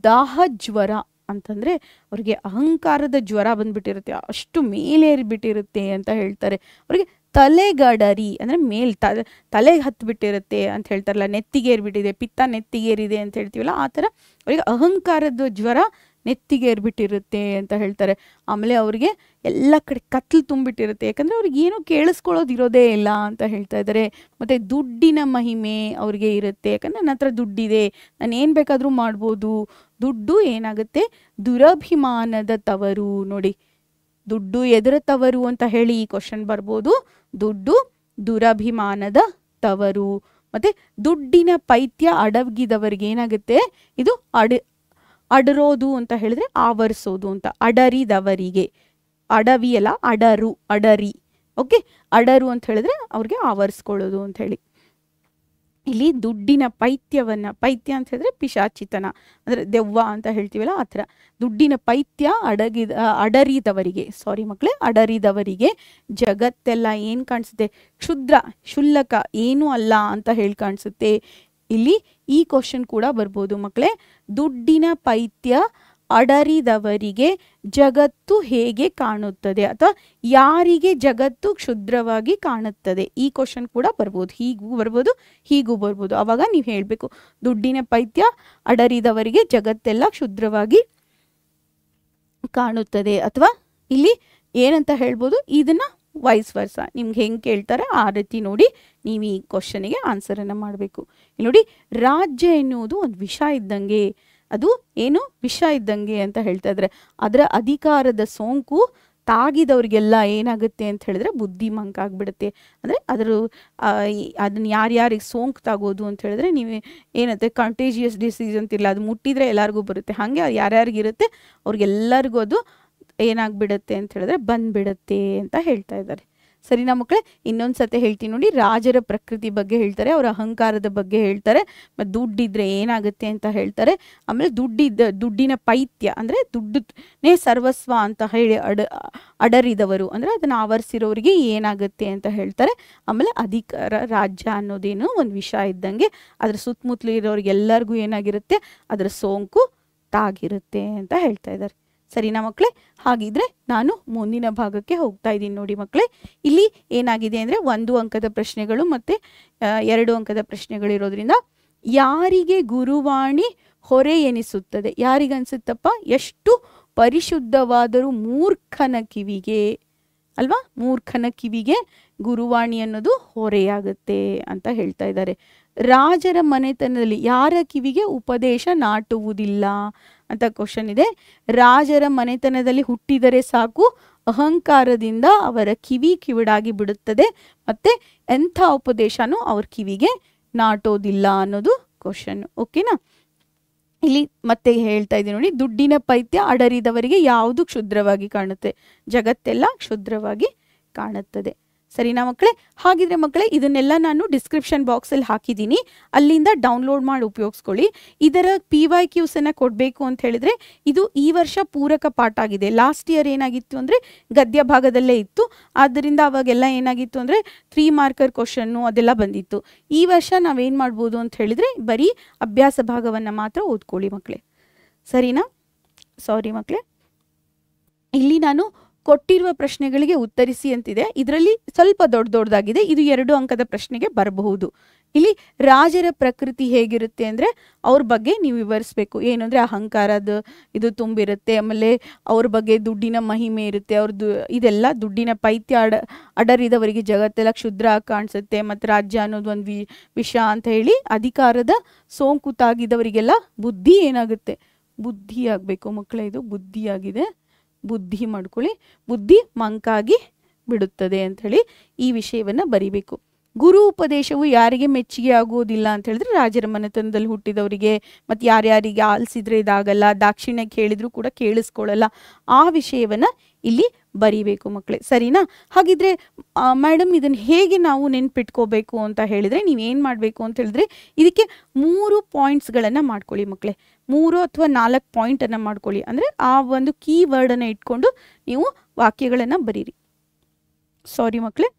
ದಾಹಜ್ವರ ಅಂತಂದರೆ ಅವ್ರಿಗೆ ಅಹಂಕಾರದ ಜ್ವರ ಬಂದ್ಬಿಟ್ಟಿರುತ್ತೆ, ಅಷ್ಟು ಮೇಲೇರಿಬಿಟ್ಟಿರುತ್ತೆ ಅಂತ ಹೇಳ್ತಾರೆ. ಅವ್ರಿಗೆ ತಲೆಗಡರಿ ಅಂದರೆ ತಲೆಗೆ ಹತ್ತಿಬಿಟ್ಟಿರುತ್ತೆ ಅಂತ ಹೇಳ್ತಾರಲ್ಲ, ನೆತ್ತಿಗೇರಿಬಿಟ್ಟಿದೆ, ಪಿತ್ತ ನೆತ್ತಿಗೇರಿದೆ ಅಂತ ಹೇಳ್ತೀವಲ್ಲ, ಆ ಥರ ಅವರಿಗೆ ಅಹಂಕಾರದ ಜ್ವರ ನೆತ್ತಿಗೇರಿಬಿಟ್ಟಿರುತ್ತೆ ಅಂತ ಹೇಳ್ತಾರೆ. ಆಮೇಲೆ ಅವ್ರಿಗೆ ಎಲ್ಲ ಕಡೆ ಕತ್ಲು ತುಂಬಿಟ್ಟಿರುತ್ತೆ, ಯಾಕಂದರೆ ಅವ್ರಿಗೆ ಏನೂ ಕೇಳಿಸ್ಕೊಳ್ಳೋದಿರೋದೇ ಇಲ್ಲ ಅಂತ ಹೇಳ್ತಾ ಇದ್ದಾರೆ. ಮತ್ತು ದುಡ್ಡಿನ ಮಹಿಮೆ ಅವ್ರಿಗೆ ಇರುತ್ತೆ, ಯಾಕಂದರೆ ನನ್ನ ಹತ್ರ ದುಡ್ಡಿದೆ, ನಾನು ಏನು ಬೇಕಾದರೂ ಮಾಡ್ಬೋದು. ದುಡ್ಡು ಏನಾಗುತ್ತೆ? ದುರಭಿಮಾನದ ತವರು. ನೋಡಿ, ದುಡ್ಡು ಎದರ ತವರು ಅಂತ ಹೇಳಿ ಈ ಕ್ವಶನ್ ಬರ್ಬೋದು. ದುಡ್ಡು ದುರಭಿಮಾನದ ತವರು. ಮತ್ತು ದುಡ್ಡಿನ ಪೈತ್ಯ ಅಡಗಿದವರಿಗೆ ಏನಾಗುತ್ತೆ? ಇದು ಅಡರೋದು ಅಂತ ಹೇಳಿದ್ರೆ ಆವರಿಸೋದು ಅಂತ. ಅಡರಿದವರಿಗೆ, ಅಡವಿಯಲ್ಲ ಅಡರು, ಅಡರಿ. ಓಕೆ, ಅಡರು ಅಂತ ಹೇಳಿದ್ರೆ ಅವ್ರಿಗೆ ಆವರಿಸ್ಕೊಳ್ಳೋದು ಅಂತ ಹೇಳಿ. ಇಲ್ಲಿ ದುಡ್ಡಿನ ಪೈತ್ಯವನ್ನು, ಪೈತ್ಯ ಅಂತ ಹೇಳಿದ್ರೆ ಪಿಶಾಚಿತನ, ಅಂದರೆ ದೆವ್ವ ಅಂತ ಹೇಳ್ತೀವಲ್ಲ ಆ ಥರ. ದುಡ್ಡಿನ ಪೈತ್ಯ ಅಡರಿದವರಿಗೆ, ಸಾರಿ ಮಕ್ಕಳೇ, ಅಡರಿದವರಿಗೆ ಜಗತ್ತೆಲ್ಲ ಏನು ಕಾಣಿಸುತ್ತೆ? ಕ್ಷುದ್ರ, ಕ್ಷುಲ್ಲಕ, ಏನೂ ಅಲ್ಲ ಅಂತ ಹೇಳಿ ಕಾಣಿಸುತ್ತೆ. ಇಲ್ಲಿ ಈ ಕ್ವಶನ್ ಕೂಡ ಬರ್ಬೋದು ಮಕ್ಕಳೇ. ದುಡ್ಡಿನ ಪೈತ್ಯ ಅಡರಿದವರಿಗೆ ಜಗತ್ತು ಹೇಗೆ ಕಾಣುತ್ತದೆ, ಅಥವಾ ಯಾರಿಗೆ ಜಗತ್ತು ಕ್ಷುದ್ರವಾಗಿ ಕಾಣುತ್ತದೆ? ಈ ಕ್ವಶನ್ ಕೂಡ ಬರ್ಬೋದು. ಹೀಗೂ ಬರ್ಬೋದು, ಹೀಗೂ ಬರ್ಬೋದು. ಆವಾಗ ನೀವು ಹೇಳಬೇಕು, ದುಡ್ಡಿನ ಪೈತ್ಯ ಅಡರಿದವರಿಗೆ ಜಗತ್ತೆಲ್ಲ ಕ್ಷುದ್ರವಾಗಿ ಕಾಣುತ್ತದೆ, ಅಥವಾ ಇಲ್ಲಿ ಏನಂತ ಹೇಳ್ಬೋದು, ಇದನ್ನ ವೈಸ್ ವರ್ಸ, ನಿಮ್ಗೆ ಹೆಂಗೆ ಕೇಳ್ತಾರೆ ಆ ರೀತಿ ನೋಡಿ ನೀವು ಈ ಕ್ವಶನಿಗೆ ಆನ್ಸರನ್ನು ಮಾಡಬೇಕು. ಇಲ್ಲಿ ನೋಡಿ, ರಾಜ್ಯ ಎನ್ನುವುದು ಒಂದು ವಿಷ ಇದ್ದಂಗೆ, ಅದು ಏನು ವಿಷ ಇದ್ದಂಗೆ ಅಂತ ಹೇಳ್ತಾ ಇದ್ದಾರೆ. ಅದರ ಅಧಿಕಾರದ ಸೋಂಕು ತಾಗಿದವ್ರಿಗೆಲ್ಲ ಏನಾಗುತ್ತೆ ಅಂತ ಹೇಳಿದ್ರೆ ಬುದ್ಧಿ ಮಂಕಾಗ್ಬಿಡುತ್ತೆ. ಅಂದರೆ ಅದನ್ನು ಯಾರ್ಯಾರಿಗೆ ಸೋಂಕು ತಾಗೋದು ಅಂತ ಹೇಳಿದ್ರೆ, ನೀವು ಏನಂತೆ ಕಂಟೇಜಿಯಸ್ ಡಿಸೀಸ್ ಅಂತಿಲ್ಲ, ಅದು ಮುಟ್ಟಿದ್ರೆ ಎಲ್ಲರಿಗೂ ಬರುತ್ತೆ. ಹಾಗೆ ಯಾರ್ಯಾರಿಗಿರುತ್ತೆ ಅವ್ರಿಗೆಲ್ಲರಿಗೂ ಅದು ಏನಾಗ್ಬಿಡುತ್ತೆ ಅಂತ ಹೇಳಿದ್ರೆ ಬಂದ್ಬಿಡುತ್ತೆ ಅಂತ ಹೇಳ್ತಾ ಇದ್ದಾರೆ. ಸರಿನಾ ಮಕ್ಕಳೇ? ಇನ್ನೊಂದು ಸತಿ ಹೇಳ್ತೀನಿ ನೋಡಿ. ರಾಜರ ಪ್ರಕೃತಿ ಬಗ್ಗೆ ಹೇಳ್ತಾರೆ, ಅವರ ಅಹಂಕಾರದ ಬಗ್ಗೆ ಹೇಳ್ತಾರೆ, ಮತ್ತು ದುಡ್ಡಿದ್ರೆ ಏನಾಗುತ್ತೆ ಅಂತ ಹೇಳ್ತಾರೆ. ಆಮೇಲೆ ದುಡ್ಡಿನ ಪೈತ್ಯ ಅಂದರೆ ದುಡ್ಡನ್ನೇ ಸರ್ವಸ್ವ ಅಂತ ಹೇಳಿ ಅಡರಿದವರು ಅಂದರೆ ಅದನ್ನು ಆವರಿಸಿರೋರಿಗೆ ಏನಾಗುತ್ತೆ ಅಂತ ಹೇಳ್ತಾರೆ. ಆಮೇಲೆ ಅಧಿಕಾರ ರಾಜ್ಯ ಅನ್ನೋದೇನು ಒಂದು ವಿಷ ಇದ್ದಂಗೆ, ಅದರ ಸುತ್ತಮುತ್ತಲು ಇರೋರಿಗೆಲ್ಲರಿಗೂ ಏನಾಗಿರುತ್ತೆ, ಅದರ ಸೋಂಕು ತಾಗಿರುತ್ತೆ ಅಂತ ಹೇಳ್ತಾ ಇದ್ದಾರೆ. ಸರಿನಾ ಮಕ್ಕಳೇ? ಹಾಗಿದ್ರೆ ನಾನು ಮುಂದಿನ ಭಾಗಕ್ಕೆ ಹೋಗ್ತಾ ಇದ್ದೀನಿ ನೋಡಿ ಮಕ್ಕಳೇ. ಇಲ್ಲಿ ಏನಾಗಿದೆ ಅಂದರೆ 1 ಅಂಕದ ಪ್ರಶ್ನೆಗಳು ಮತ್ತು 2 ಅಂಕದ ಪ್ರಶ್ನೆಗಳಿರೋದ್ರಿಂದ ಯಾರಿಗೆ ಗುರುವಾಣಿ ಹೊರೆ ಎನಿಸುತ್ತದೆ? ಯಾರಿಗನ್ಸುತ್ತಪ್ಪ? ಎಷ್ಟು ಪರಿಶುದ್ಧವಾದರೂ ಮೂರ್ಖನ ಕಿವಿಗೆ ಅಲ್ವಾ, ಮೂರ್ಖನ ಕಿವಿಗೆ ಗುರುವಾಣಿ ಅನ್ನೋದು ಹೊರೆಯಾಗುತ್ತೆ ಅಂತ ಹೇಳ್ತಾ ಇದ್ದಾರೆ. ರಾಜರ ಮನೆತನದಲ್ಲಿ ಯಾರ ಕಿವಿಗೆ ಉಪದೇಶ ನಾಟುವುದಿಲ್ಲ ಅಂತ ಕ್ವಶನ್ ಇದೆ. ರಾಜರ ಮನೆತನದಲ್ಲಿ ಹುಟ್ಟಿದರೆ ಸಾಕು, ಅಹಂಕಾರದಿಂದ ಅವರ ಕಿವಿ ಕಿವಿಡಾಗಿ ಬಿಡುತ್ತದೆ, ಮತ್ತೆ ಎಂಥ ಉಪದೇಶನೂ ಅವ್ರ ಕಿವಿಗೆ ನಾಟೋದಿಲ್ಲ ಅನ್ನೋದು ಕ್ವಶನ್. ಓಕೆನಾ? ಇಲ್ಲಿ ಮತ್ತೆ ಹೇಳ್ತಾ ಇದ್ದೀನಿ ನೋಡಿ. ದುಡ್ಡಿನ ಪೈತ್ಯ ಅಡರಿದವರಿಗೆ ಯಾವುದು ಕ್ಷುದ್ರವಾಗಿ ಕಾಣುತ್ತೆ? ಜಗತ್ತೆಲ್ಲ ಕ್ಷುದ್ರವಾಗಿ ಕಾಣುತ್ತದೆ. ಸರಿನಾ ಮಕ್ಕಳೇ? ಹಾಗಿದ್ರೆ ಮಕ್ಕಳೇ ಇದನ್ನೆಲ್ಲ ನಾನು ಡಿಸ್ಕ್ರಿಪ್ಷನ್ ಬಾಕ್ಸಲ್ಲಿ ಹಾಕಿದ್ದೀನಿ, ಅಲ್ಲಿಂದ ಡೌನ್ಲೋಡ್ ಮಾಡಿ ಉಪಯೋಗಿಸ್ಕೊಳ್ಳಿ. ಇದರ PYQs ಕೊಡಬೇಕು ಅಂತ ಹೇಳಿದ್ರೆ ಇದು ಈ ವರ್ಷ ಪೂರಕ ಪಾಠ ಆಗಿದೆ. ಲಾಸ್ಟ್ ಇಯರ್ ಏನಾಗಿತ್ತು ಅಂದರೆ ಗದ್ಯ ಭಾಗದಲ್ಲೇ ಇತ್ತು, ಆದ್ದರಿಂದ ಅವಾಗೆಲ್ಲ ಏನಾಗಿತ್ತು ಅಂದರೆ 3 ಮಾರ್ಕರ್ ಕ್ವಶನ್ನು ಅದೆಲ್ಲ ಬಂದಿತ್ತು. ಈ ವರ್ಷ ನಾವೇನು ಮಾಡ್ಬೋದು ಅಂತ ಹೇಳಿದರೆ ಬರೀ ಅಭ್ಯಾಸ ಭಾಗವನ್ನು ಮಾತ್ರ ಓದ್ಕೊಳ್ಳಿ ಮಕ್ಕಳೇ. ಸರಿನಾ? ಸಾರಿ ಮಕ್ಕಳೇ, ಇಲ್ಲಿ ನಾನು ಕೊಟ್ಟಿರುವ ಪ್ರಶ್ನೆಗಳಿಗೆ ಉತ್ತರಿಸಿ ಅಂತಿದೆ. ಇದರಲ್ಲಿ ಸ್ವಲ್ಪ ದೊಡ್ಡದಾಗಿದೆ, ಇದು 2 ಅಂಕದ ಪ್ರಶ್ನೆಗೆ ಬರಬಹುದು. ಇಲ್ಲಿ ರಾಜರ ಪ್ರಕೃತಿ ಹೇಗಿರುತ್ತೆ ಅಂದರೆ ಅವ್ರ ಬಗ್ಗೆ ನೀವು ವಿವರಿಸಬೇಕು. ಏನು ಅಂದರೆ ಅಹಂಕಾರದ ಇದು ತುಂಬಿರುತ್ತೆ, ಆಮೇಲೆ ಅವ್ರ ಬಗ್ಗೆ ದುಡ್ಡಿನ ಮಹಿಮೆ ಇರುತ್ತೆ, ಅವ್ರದ್ದು ಇದೆಲ್ಲ ದುಡ್ಡಿನ ಪೈತ್ಯ ಅಡರಿದವರಿಗೆ ಜಗತ್ತೆಲ್ಲ ಕ್ಷುದ್ರ ಕಾಣಿಸುತ್ತೆ, ಮತ್ತು ರಾಜ್ಯ ಅನ್ನೋದು ಒಂದು ವಿಷ ಅಂತ ಹೇಳಿ ಅಧಿಕಾರದ ಸೋಂಕು ತಾಗಿದವರಿಗೆಲ್ಲ ಬುದ್ಧಿ ಏನಾಗುತ್ತೆ, ಬುದ್ಧಿ ಆಗಬೇಕು ಮಕ್ಕಳೇ. ಇದು ಬುದ್ಧಿಯಾಗಿದೆ, ಬುದ್ಧಿ ಮಾಡ್ಕೊಳ್ಳಿ, ಬುದ್ಧಿ ಮಂಕಾಗಿ ಬಿಡುತ್ತದೆ ಅಂಥೇಳಿ ಈ ವಿಷಯವನ್ನು ಬರಿಬೇಕು. ಗುರು ಉಪದೇಶವು ಯಾರಿಗೆ ಮೆಚ್ಚುಗೆ ಆಗುವುದಿಲ್ಲ ಅಂತ ಹೇಳಿದ್ರೆ ರಾಜರ ಮನೆತನದಲ್ಲಿ ಹುಟ್ಟಿದವರಿಗೆ, ಮತ್ತು ಯಾರ್ಯಾರಿಗೆ ಆಲಿಸಿದ್ರೆ ಇದಾಗಲ್ಲ, ದಾಕ್ಷಿಣ್ಯ ಕೇಳಿದ್ರು ಕೂಡ ಕೇಳಿಸ್ಕೊಳ್ಳಲ್ಲ, ಆ ವಿಷಯವನ್ನು ಇಲ್ಲಿ ಬರಿಬೇಕು ಮಕ್ಕಳೇ. ಸರಿನಾ? ಹಾಗಿದ್ರೆ ಮೇಡಮ್ ಇದನ್ನು ಹೇಗೆ ನಾವು ನೆನ್ಪಿಟ್ಕೋಬೇಕು ಅಂತ ಹೇಳಿದರೆ ನೀವೇನು ಮಾಡಬೇಕು ಅಂತ ಹೇಳಿದ್ರೆ ಇದಕ್ಕೆ 3 ಪಾಯಿಂಟ್ಸ್ಗಳನ್ನು ಮಾಡ್ಕೊಳ್ಳಿ ಮಕ್ಕಳೇ. 3 ಅಥವಾ 4 ಪಾಯಿಂಟನ್ನು ಮಾಡ್ಕೊಳ್ಳಿ. ಅಂದರೆ ಆ ಒಂದು ಕೀವರ್ಡನ್ನು ಇಟ್ಕೊಂಡು ನೀವು ವಾಕ್ಯಗಳನ್ನು ಬರೀರಿ. ಸಾರಿ ಮಕ್ಕಳೇ,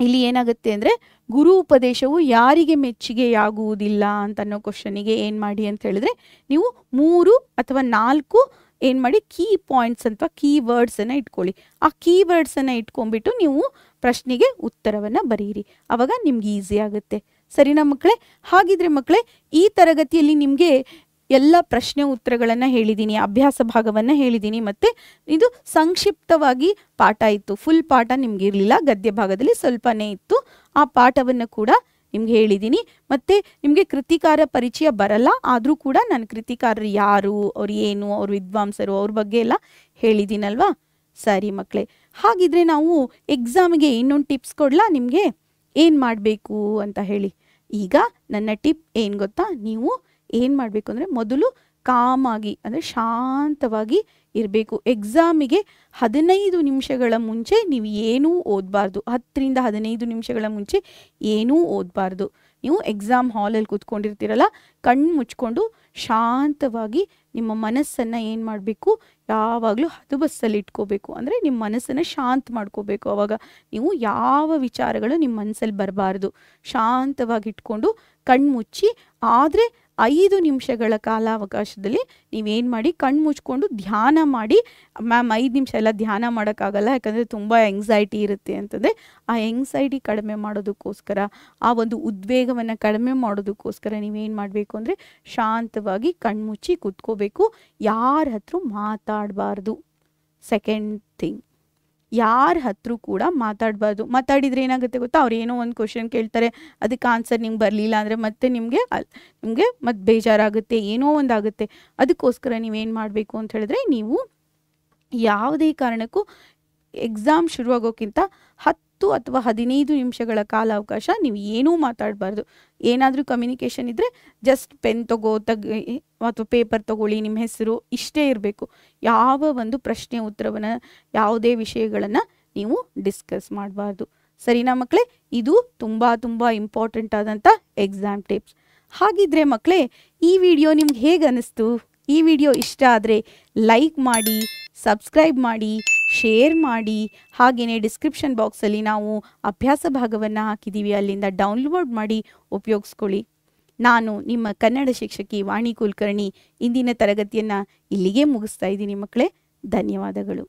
ಇಲ್ಲಿ ಏನಾಗುತ್ತೆ ಅಂದರೆ ಗುರು ಉಪದೇಶವು ಯಾರಿಗೆ ಮೆಚ್ಚುಗೆಯಾಗುವುದಿಲ್ಲ ಅಂತ ಅನ್ನೋ ಕ್ವಶನಿಗೆ ಏನು ಮಾಡಿ ಅಂತ ಹೇಳಿದ್ರೆ ನೀವು 3 ಅಥವಾ 4 ಏನು ಮಾಡಿ ಕೀ ಪಾಯಿಂಟ್ಸ್ ಅಥವಾ ಕೀವರ್ಡ್ಸನ್ನು ಇಟ್ಕೊಳ್ಳಿ. ಆ ಕೀವರ್ಡ್ಸನ್ನು ಇಟ್ಕೊಂಡ್ಬಿಟ್ಟು ನೀವು ಪ್ರಶ್ನೆಗೆ ಉತ್ತರವನ್ನು ಬರೀರಿ, ಆವಾಗ ನಿಮ್ಗೆ ಈಸಿ ಆಗುತ್ತೆ. ಸರಿನಾ ಮಕ್ಕಳೇ? ಹಾಗಿದ್ರೆ ಮಕ್ಕಳೇ ಈ ತರಗತಿಯಲ್ಲಿ ನಿಮಗೆ ಎಲ್ಲ ಪ್ರಶ್ನೆ ಉತ್ತರಗಳನ್ನು ಹೇಳಿದ್ದೀನಿ, ಅಭ್ಯಾಸ ಭಾಗವನ್ನು ಹೇಳಿದ್ದೀನಿ, ಮತ್ತು ಇದು ಸಂಕ್ಷಿಪ್ತವಾಗಿ ಪಾಠ ಇತ್ತು. ಫುಲ್ ಪಾಠ ನಿಮ್ಗೆ ಇರಲಿಲ್ಲ, ಗದ್ಯ ಭಾಗದಲ್ಲಿ ಸ್ವಲ್ಪನೇ ಇತ್ತು. ಆ ಪಾಠವನ್ನು ಕೂಡ ನಿಮ್ಗೆ ಹೇಳಿದ್ದೀನಿ. ಮತ್ತು ನಿಮಗೆ ಕೃತಿಕಾರ ಪರಿಚಯ ಬರಲ್ಲ, ಆದರೂ ಕೂಡ ನಾನು ಕೃತಿಕಾರರು ಯಾರು, ಅವ್ರು ಏನು, ಅವ್ರ ವಿದ್ವಾಂಸರು, ಅವ್ರ ಬಗ್ಗೆ ಎಲ್ಲ ಹೇಳಿದ್ದೀನಲ್ವಾ? ಸರಿ ಮಕ್ಕಳೇ, ಹಾಗಿದ್ರೆ ನಾವು ಎಕ್ಸಾಮಿಗೆ ಇನ್ನೊಂದು ಟಿಪ್ಸ್ ಕೊಡಲಾ ನಿಮಗೆ, ಏನು ಮಾಡಬೇಕು ಅಂತ ಹೇಳಿ. ಈಗ ನನ್ನ ಟಿಪ್ ಏನು ಗೊತ್ತಾ, ನೀವು ಏನು ಮಾಡಬೇಕು ಅಂದರೆ ಮೊದಲು ಕಾಮಾಗಿ ಅಂದರೆ ಶಾಂತವಾಗಿ ಇರಬೇಕು. ಎಕ್ಸಾಮಿಗೆ 15 ನಿಮಿಷಗಳ ಮುಂಚೆ ನೀವು ಏನೂ ಓದಬಾರ್ದು. 10 ರಿಂದ 15 ನಿಮಿಷಗಳ ಮುಂಚೆ ಏನೂ ಓದಬಾರ್ದು. ನೀವು ಎಕ್ಸಾಮ್ ಹಾಲಲ್ಲಿ ಕೂತ್ಕೊಂಡಿರ್ತೀರಲ್ಲ, ಕಣ್ಣು ಮುಚ್ಕೊಂಡು ಶಾಂತವಾಗಿ ನಿಮ್ಮ ಮನಸ್ಸನ್ನು ಏನು ಮಾಡಬೇಕು, ಯಾವಾಗಲೂ ಹದಬಸ್ಸಲ್ಲಿ ಇಟ್ಕೋಬೇಕು. ಅಂದರೆ ನಿಮ್ಮ ಮನಸ್ಸನ್ನು ಶಾಂತ ಮಾಡ್ಕೋಬೇಕು. ಆವಾಗ ನೀವು ಯಾವ ವಿಚಾರಗಳು ನಿಮ್ಮ ಮನಸ್ಸಲ್ಲಿ ಬರಬಾರ್ದು. ಶಾಂತವಾಗಿ ಇಟ್ಕೊಂಡು ಕಣ್ಣು ಮುಚ್ಚಿ, ಆದರೆ 5 ನಿಮಿಷಗಳ ಕಾಲಾವಕಾಶದಲ್ಲಿ ನೀವೇನು ಮಾಡಿ ಕಣ್ಣು ಮುಚ್ಕೊಂಡು ಧ್ಯಾನ ಮಾಡಿ. ಮ್ಯಾಮ್ 5 ನಿಮಿಷ ಎಲ್ಲ ಧ್ಯಾನ ಮಾಡೋಕ್ಕಾಗಲ್ಲ, ಯಾಕಂದರೆ ತುಂಬ ಎಂಗ್ಸೈಟಿ ಇರುತ್ತೆ ಅಂತಂದರೆ ಆ ಎಂಗ್ಸೈಟಿ ಕಡಿಮೆ ಮಾಡೋದಕ್ಕೋಸ್ಕರ, ಆ ಒಂದು ಉದ್ವೇಗವನ್ನು ಕಡಿಮೆ ಮಾಡೋದಕ್ಕೋಸ್ಕರ ನೀವೇನು ಮಾಡಬೇಕು ಅಂದರೆ ಶಾಂತವಾಗಿ ಕಣ್ಮುಚ್ಚಿ ಕೂತ್ಕೋಬೇಕು. ಯಾರ ಹತ್ರ ಮಾತಾಡಬಾರ್ದು. ಸೆಕೆಂಡ್ ಥಿಂಗ್, ಯಾರ ಹತ್ರ ಕೂಡ ಮಾತಾಡಬಾರ್ದು. ಮಾತಾಡಿದರೆ ಏನಾಗುತ್ತೆ ಗೊತ್ತಾ, ಅವ್ರು ಏನೋ ಒಂದು ಕ್ವಶನ್ ಕೇಳ್ತಾರೆ, ಅದಕ್ಕೆ ಆನ್ಸರ್ ನಿಮ್ಗೆ ಬರಲಿಲ್ಲ ಅಂದರೆ ಮತ್ತೆ ನಿಮಗೆ ಮತ್ತೆ ಬೇಜಾರಾಗುತ್ತೆ, ಏನೋ ಒಂದು ಆಗುತ್ತೆ. ಅದಕ್ಕೋಸ್ಕರ ನೀವೇನು ಮಾಡಬೇಕು ಅಂತ ಹೇಳಿದ್ರೆ, ನೀವು ಯಾವುದೇ ಕಾರಣಕ್ಕೂ ಎಕ್ಸಾಮ್ ಶುರುವಾಗೋಕ್ಕಿಂತ 10 ಅಥವಾ 15 ನಿಮಿಷಗಳ ಕಾಲಾವಕಾಶ ನೀವು ಏನೂ ಮಾತಾಡಬಾರ್ದು. ಏನಾದರೂ ಕಮ್ಯುನಿಕೇಷನ್ ಇದ್ದರೆ ಜಸ್ಟ್ ಪೆನ್ ಅಥವಾ ಪೇಪರ್ ತಗೊಳ್ಳಿ, ನಿಮ್ಮ ಹೆಸರು ಇಷ್ಟೇ ಇರಬೇಕು. ಯಾವ ಒಂದು ಪ್ರಶ್ನೆ ಉತ್ತರವನ್ನು, ಯಾವುದೇ ವಿಷಯಗಳನ್ನು ನೀವು ಡಿಸ್ಕಸ್ ಮಾಡಬಾರ್ದು. ಸರಿನಾ ಮಕ್ಕಳೇ? ಇದು ತುಂಬ ಇಂಪಾರ್ಟೆಂಟ್ ಆದಂಥ ಎಕ್ಸಾಮ್ ಟಿಪ್ಸ್. ಹಾಗಿದ್ರೆ ಮಕ್ಕಳೇ, ಈ ವಿಡಿಯೋ ನಿಮ್ಗೆ ಹೇಗೆ ಅನ್ನಿಸ್ತು? ಈ ವಿಡಿಯೋ ಇಷ್ಟ ಆದರೆ ಲೈಕ್ ಮಾಡಿ, ಸಬ್ಸ್ಕ್ರೈಬ್ ಮಾಡಿ, ಶೇರ್ ಮಾಡಿ. ಹಾಗೆಯೇ ಡಿಸ್ಕ್ರಿಪ್ಷನ್ ಬಾಕ್ಸಲ್ಲಿ ನಾವು ಅಭ್ಯಾಸ ಭಾಗವನ್ನು ಹಾಕಿದ್ದೀವಿ, ಅಲ್ಲಿಂದ ಡೌನ್ಲೋಡ್ ಮಾಡಿ ಉಪಯೋಗಿಸ್ಕೊಳ್ಳಿ. ನಾನು ನಿಮ್ಮ ಕನ್ನಡ ಶಿಕ್ಷಕಿ ವಾಣಿ ಕುಲಕರ್ಣಿ ಇಂದಿನ ತರಗತಿಯನ್ನು ಇಲ್ಲಿಗೆ ಮುಗಿಸ್ತಾ ಇದ್ದೀನಿ ಮಕ್ಕಳೇ. ಧನ್ಯವಾದಗಳು.